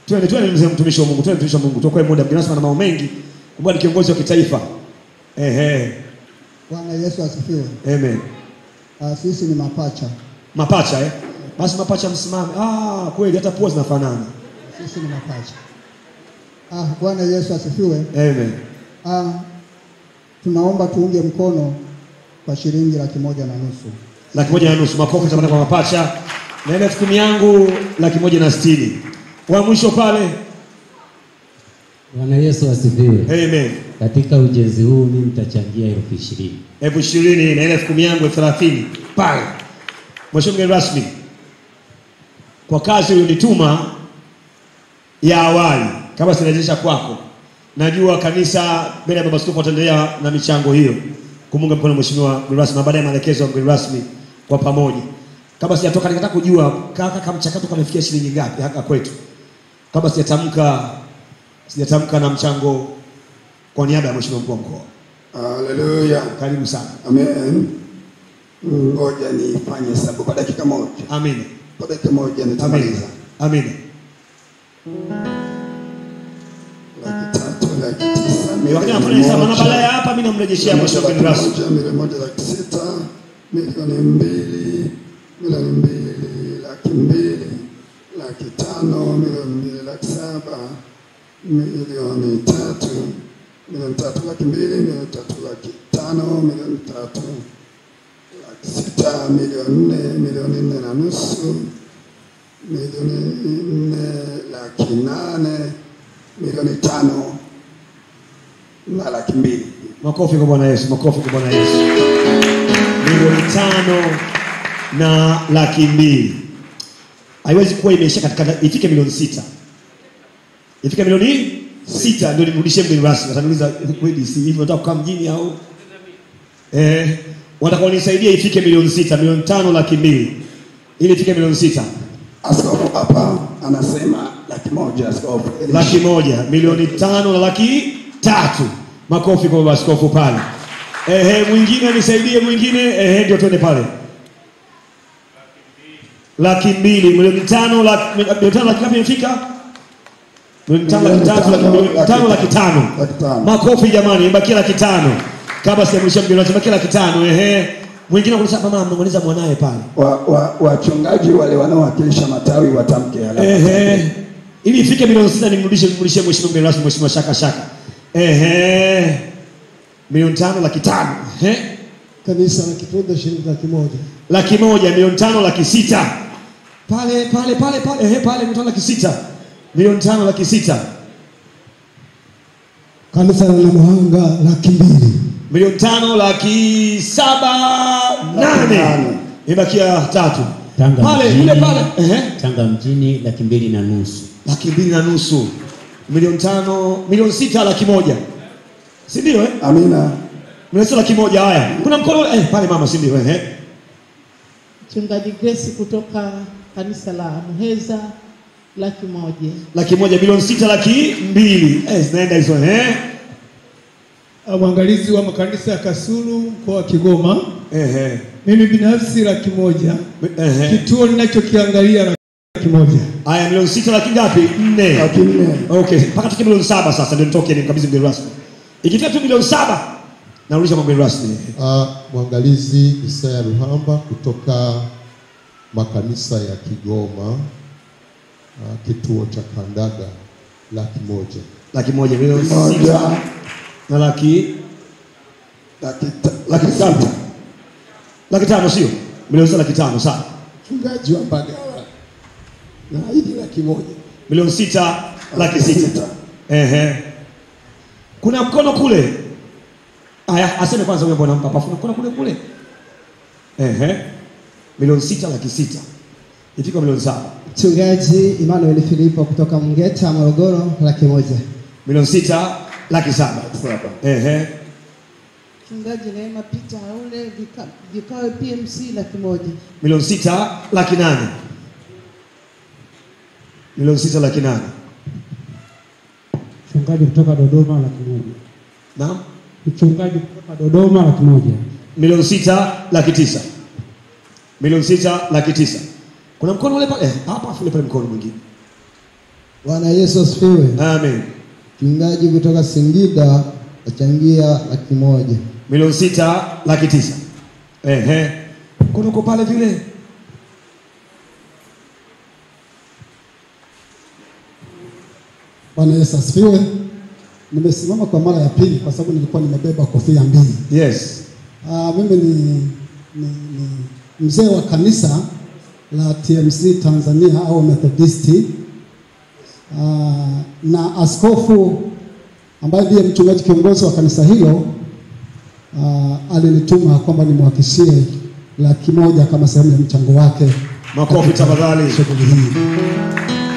Twende mzee mtumishi wa Mungu. Twende mtumishi wa Mungu. Tukoe muda binafsi na mambo mengi. Kubali kiongozi wa kitaifa. Bwana Yesu asifiwe. Amen. Sisi ni mapacha. Mapacha Basi mapacha msimame. Kweli hata pua zinafanana. Sisi ni mapacha. Bwana Yesu asifiwe. Amen. Tunaomba tuunge mkono kwa shilingi 1,150,000. 1,150,000 makofi tamana kwa mapacha. Na ile 10,000 yangu 160,000. Wa mwisho pale. Bwana Yesu asifiwe. Amen. Katika ujenzi huu mimi nitachangia 20,000. 20,000 na ile 10,000 yangu 30 pale. Mheshimiwa mgeni rasmi, kwa kazi ulionituma ya awali kama sinarejesha kwako, najua kanisa mbele ya baba askofu wataendelea na michango hiyo kumunga mkono Mheshimiwa mgeni rasmi na baadaye maelekezo ya mgeni rasmi kwa pamoja. Kama sijatoka nikataka kujua kaka mchakato kamefikia shilingi ngapi haka kwetu. Kama sijatamka na mchango kwa niaba ya Mheshimiwa mkuu wa mkoa. Haleluya. Karibu sana. Amen. Ngoja nifanye hesabu kwa dakika moja. Amen. Kwa dakika moja nitamaliza. Amen. 3,900,000. Wakati anafanya hesabu na baadaye hapa mimi namrejeshia Mheshimiwa mgeni rasmi. 1,600,000, 2,000,000, 2,200,000, 2,500,000, 2,700,000, 3,000,000, 3,200,000, 3,500,000, 6,000,000, 4,000,000, 4,800,000, 500,000 na 200,000. Makofi kwa Bwana Yesu, makofi kwa Bwana Yesu. 500,000 na 200,000. Haiwezi kuwa imeisha katika ifike 6,000,000. Ifike 6,000,000 ndio nimrudishie mgeni rasmi. Ataniuliza kweli si hivi nataka kukaa mjini au? Watakao nisaidia ifike 6,000,000, 500,000 na 200,000. Ili ifike 6,000,000. Askofu hapa anasema 100,000 askofu. 100,000, 500,000 na 300,000. Makofi kwa baba askofu pale. Mwingine nisaidie mwingine. Ndio twende pale. 200,000, 500,000, 500,000 ngapi imefika? 500,000. Makofi jamani, imebakia 500,000. Kabla sijamwisha mgeni wangu imebakia 500,000. Mwingine kulisha mama anamweleza mwanae pale. Wachungaji wale wanaowakilisha matawi watamke alafu. Ili ifike 6,000,000 nimrudishie Mheshimiwa mgeni rasmi Mheshimiwa Shaka. 500,000 na 500,000. Kanisa la Kipunde shilingi 100,000. 100,000, 500,000 na 600,000. Pale pale milioni 600. Milioni 5,600,000. Kanisa la Namuhanga 200,000. Milioni 5,708,000. Ibakia 3. Tanga Pale mjini, yule pale. Tanga mjini 2,250,000. 2,250,000. Milioni 5, milioni 6,100,000. Si ndio Amina. Milioni 6,100,000 haya. Kuna mkono pale mama si ndio Mchungaji Grace kutoka kanisa la Muheza 100,000. 100,000, milioni 6,200,000. Zinaenda hizo Mwangalizi wa makanisa ya Kasulu mkoa wa Kigoma. Mimi binafsi 100,000. Kituo ninachokiangalia 100,000. Haya, milioni 6 laki ngapi? 4. 4. Okay, mpaka tufike milioni 7 sasa ndio nitoke nikabidhi mgeni rasmi. Ikifika tu milioni 7 narudisha mgeni rasmi. Mwangalizi Isaya Ruhamba kutoka makanisa ya Kigoma, kituo cha Kandaga 100,000. 100,000, milioni 6 na laki 5. 500,000 sio? Milioni 500,000 sawa. Mchungaji wa Mbagala na hili 100,000. Milioni 6,600,000. Kuna mkono kule. Aya, aseme kwanza huyo bwana mpapa. Kuna kule. Milioni 6,600,000. Ifika milioni 7. Mchungaji Emmanuel Filipo kutoka Mngeta Morogoro 100,000. Milioni 6,700,000. Mchungaji Neema Peter ule vikao PMC 100,000. Milioni 6,800,000. Milioni 6,800,000. Mchungaji kutoka Dodoma 100,000. Naam. Mchungaji kutoka Dodoma 100,000. Milioni 6,900,000. Milioni 6,900,000. Kuna mkono ule pale hapa afule pale mkono mwingine. Bwana Yesu asifiwe. Amen. Mchungaji kutoka Singida achangia 100,000. Milioni 6,900,000. Kuna uko pale vile. Bwana Yesu asifiwe. Nimesimama kwa mara ya pili kwa sababu nilikuwa nimebeba kofia mbili. Yes. Mimi ni mzee wa kanisa la TMC Tanzania au Methodisti. Na askofu ambaye ndiye mchungaji kiongozi wa kanisa hilo alinituma kwamba nimwakishie 100,000 kama sehemu ya mchango wake. Makofi tafadhali. Shughuli hii.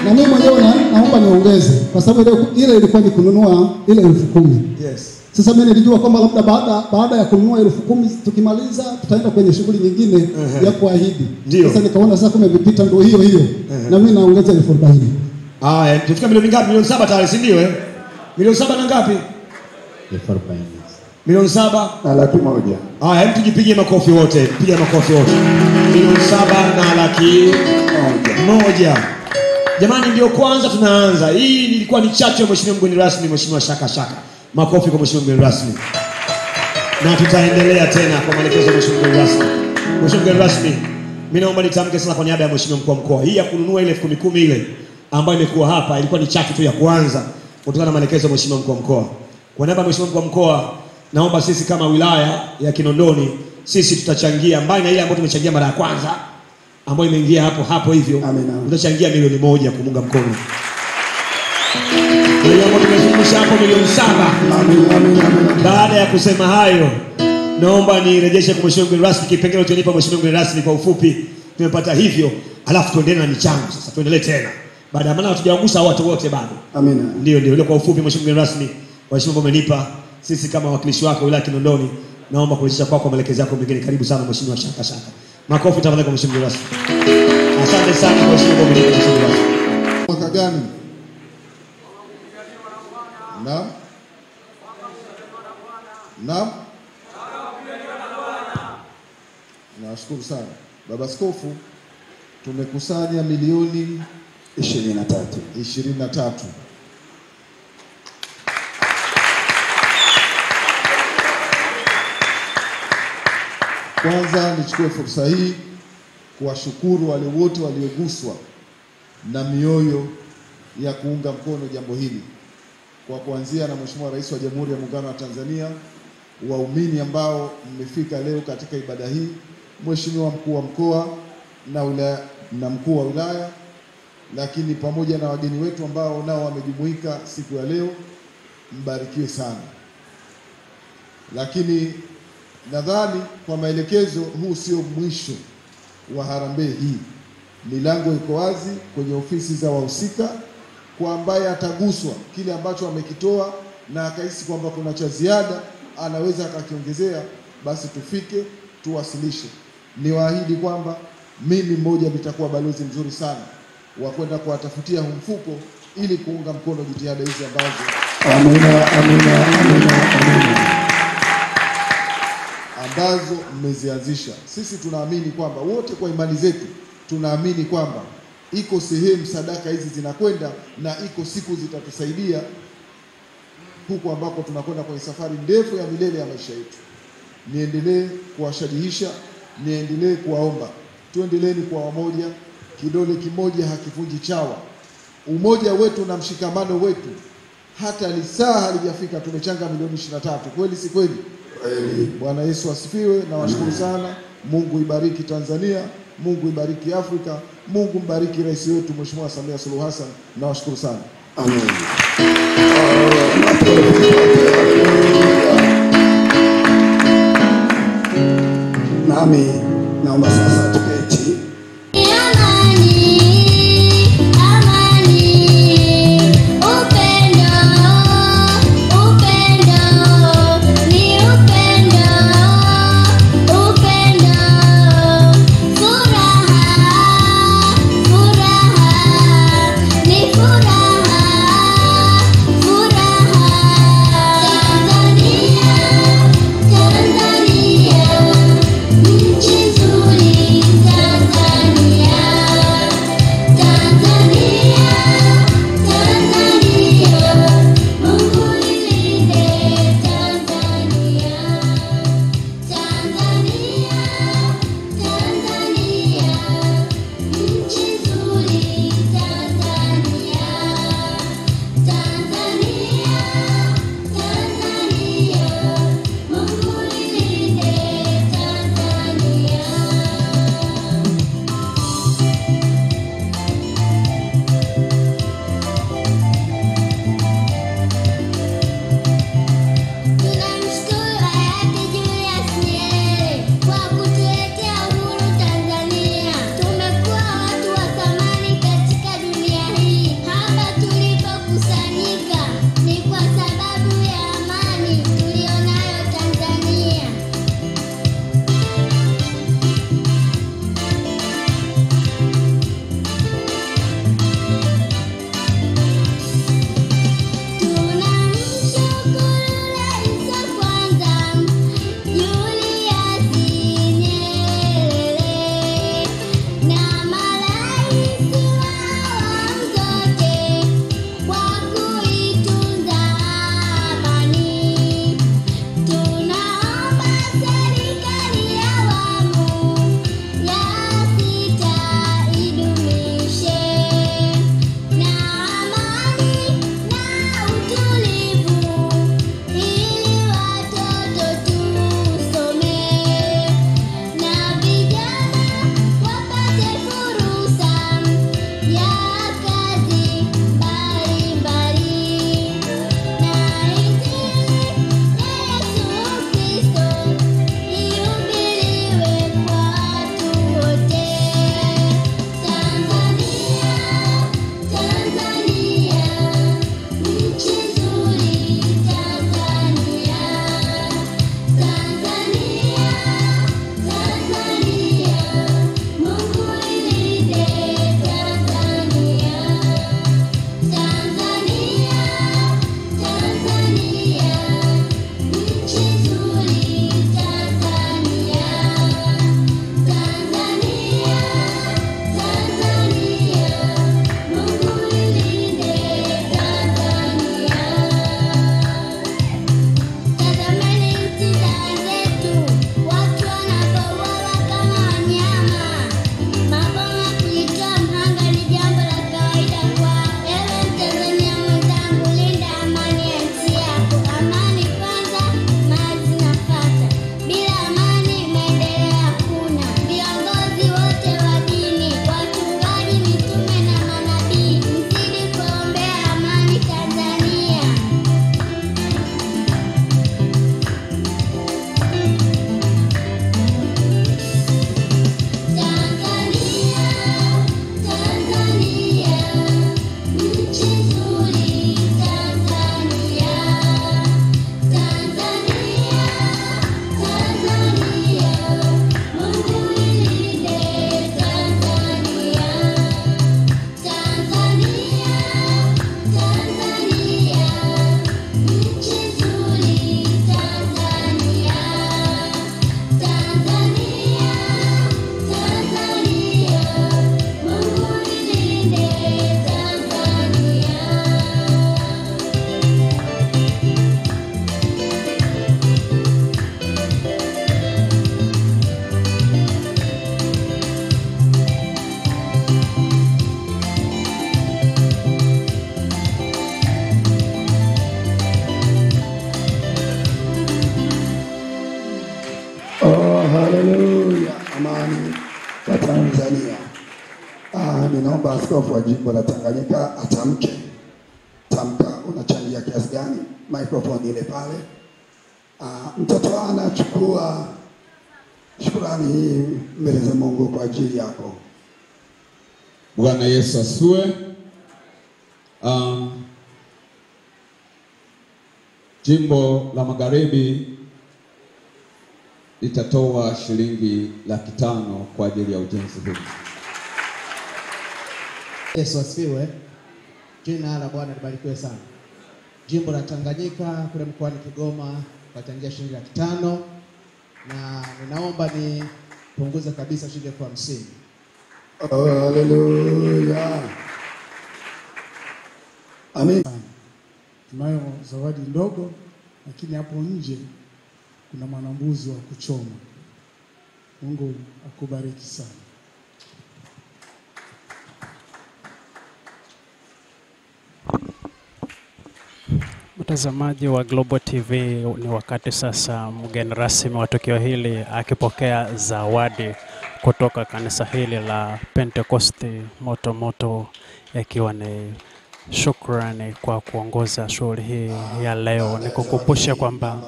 Na mimi mwenyewe naomba niongeze kwa sababu ile ilikuwa ni kununua ile 10,000. Yes. Sasa mimi nilijua kwamba labda baada ya kununua 10,000 tukimaliza tutaenda kwenye shughuli nyingine ya kuahidi. Sasa nikaona sasa kumepita ndio hiyo. Na mimi naongeza 40,000. Haya, tufika milioni ngapi? Milioni 7 tayari, si ndio Milioni 7 na ngapi? 40,000. Milioni 7 na 100,000. Haya, tujipigie makofi wote. Piga makofi wote. Milioni 7 na 100,000. Jamani, ndio kwanza tunaanza. Hii ilikuwa ni chachu ya mheshimiwa mgeni rasmi, mheshimiwa Shaka. Makofi kwa mheshimiwa mgeni rasmi. Na tutaendelea tena kwa maelekezo ya mheshimiwa mgeni rasmi. Mheshimiwa mgeni rasmi, mimi naomba nitamke sana kwa niaba ya mheshimiwa mkuu wa mkoa. Hii ya kununua ile 10,000 ile ambayo imekuwa hapa ilikuwa ni chachu tu ya kwanza kutokana na maelekezo ya mheshimiwa mkuu wa mkoa. Kwa niaba ya mheshimiwa mkuu wa mkoa, naomba sisi kama wilaya ya Kinondoni sisi tutachangia mbali na ile ambayo tumechangia mara ya kwanza ambayo imeingia hapo hivyo. Tutachangia milioni 1 kumunga mkono. Kwa hiyo tumezungusha hapo milioni 7. Baada ya kusema hayo, naomba nirejeshe kwa mheshimiwa mgeni rasmi kipengele tulipa mheshimiwa mgeni rasmi kwa ufupi. Tumepata hivyo, alafu tuendelee na michango sasa. Tuendelee tena. Baada ya maana hatujaangusha watu wote bado. Amina. Ndio ile kwa ufupi mheshimiwa mgeni rasmi, waheshimiwa wamenipa sisi kama wakilishi wako wilaya Kinondoni, naomba kurejesha kwako maelekezo yako mengine. Karibu sana mheshimiwa Shaka. Makofi tafadhali kwa mheshimiwa mgeni rasmi. Asante sana mheshimiwa mgeni rasmi. Mwaka gani? Naam. Nashukuru sana. Baba Askofu, tumekusanya milioni 23. Kwanza nichukue fursa hii kuwashukuru wale wote walioguswa na mioyo ya kuunga mkono jambo hili, kwa kuanzia na Mheshimiwa Rais wa Jamhuri ya Muungano wa Tanzania, waumini ambao mmefika leo katika ibada hii, Mheshimiwa mkuu wa mkoa na na mkuu wa wilaya, lakini pamoja na wageni wetu ambao nao wamejumuika siku ya leo, mbarikiwe sana. Lakini nadhani kwa maelekezo, huu sio mwisho wa harambee hii. Milango iko wazi kwenye ofisi za wahusika kwa ambaye ataguswa kile ambacho amekitoa na akahisi kwamba kuna cha ziada anaweza akakiongezea, basi tufike tuwasilishe. Niwaahidi kwamba mimi mmoja nitakuwa balozi mzuri sana wa kwenda kuwatafutia huu mfuko ili kuunga mkono jitihada hizi ambazo ambazo mmezianzisha. Sisi tunaamini kwamba wote kwa imani zetu tunaamini kwamba iko sehemu sadaka hizi zinakwenda na iko siku zitatusaidia huko ambako tunakwenda kwenye safari ndefu ya milele ya maisha yetu. Niendelee kuwashajihisha, niendelee kuwaomba, tuendeleeni kwa wamoja. Kidole kimoja hakivunji chawa. Umoja wetu na mshikamano wetu, hata lisaa halijafika tumechanga milioni 23. Kweli si kweli? Bwana Yesu asifiwe. Na washukuru sana. Mungu ibariki Tanzania, Mungu ibariki Afrika, Mungu mbariki rais wetu Mheshimiwa Samia Suluhu Hassan. Na washukuru sana. Amen. Nami naomba sasa tuketi. Tanzania, nchi nzuri. Haleluya, amani kwa Tanzania. Ninaomba askofu wa jimbo la Tanganyika atamke. Tamka, unachangia kiasi gani? Microphone ile pale. Mtoto anachukua shukrani hii mbele za Mungu kwa ajili yako. Bwana Yesu asifiwe. Jimbo la Magharibi itatoa shilingi 500,000 kwa ajili ya ujenzi huu. Yesu asifiwe. Jina la Bwana libarikiwe sana. Jimbo la Tanganyika kule mkoani Kigoma tutachangia shilingi 500,000 na ninaomba nipunguze kabisa shilingi 50,000. Haleluya. Amen. Tunayo zawadi ndogo, lakini hapo nje kuna mwanambuzi wa kuchoma. Mungu akubariki sana. Mtazamaji wa Global TV, ni wakati sasa mgeni rasmi wa tukio hili akipokea zawadi kutoka kanisa hili la Pentecoste Moto Moto, yakiwa ni shukrani kwa kuongoza shughuli hii ya leo. Nikukumbusha kwamba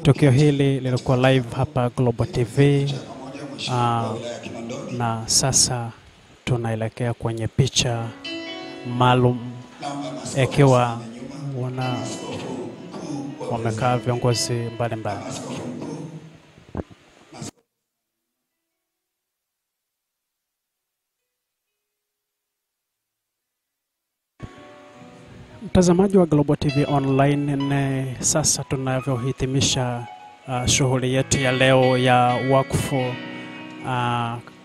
tukio hili lilikuwa live hapa Global TV, na sasa tunaelekea kwenye picha maalum ikiwa wamekaa viongozi mbalimbali. Mtazamaji wa Global TV Online, sasa tunavyohitimisha shughuli yetu ya leo ya wakfu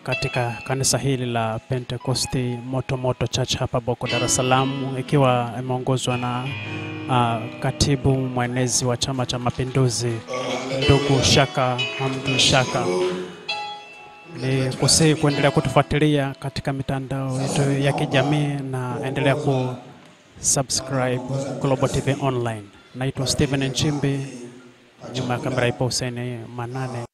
katika kanisa hili la Pentecoste Moto Moto Church hapa Boko, Dar es Salaam, ikiwa imeongozwa na katibu mwenezi wa Chama cha Mapinduzi ndugu Shaka Hamdu Shaka. Ni kusihi kuendelea kutufuatilia katika mitandao yetu ya kijamii na endelea subscribe Global TV Online. Naitwa Steven Nchimbi, nyuma ya kamera ipo Hussein Manane.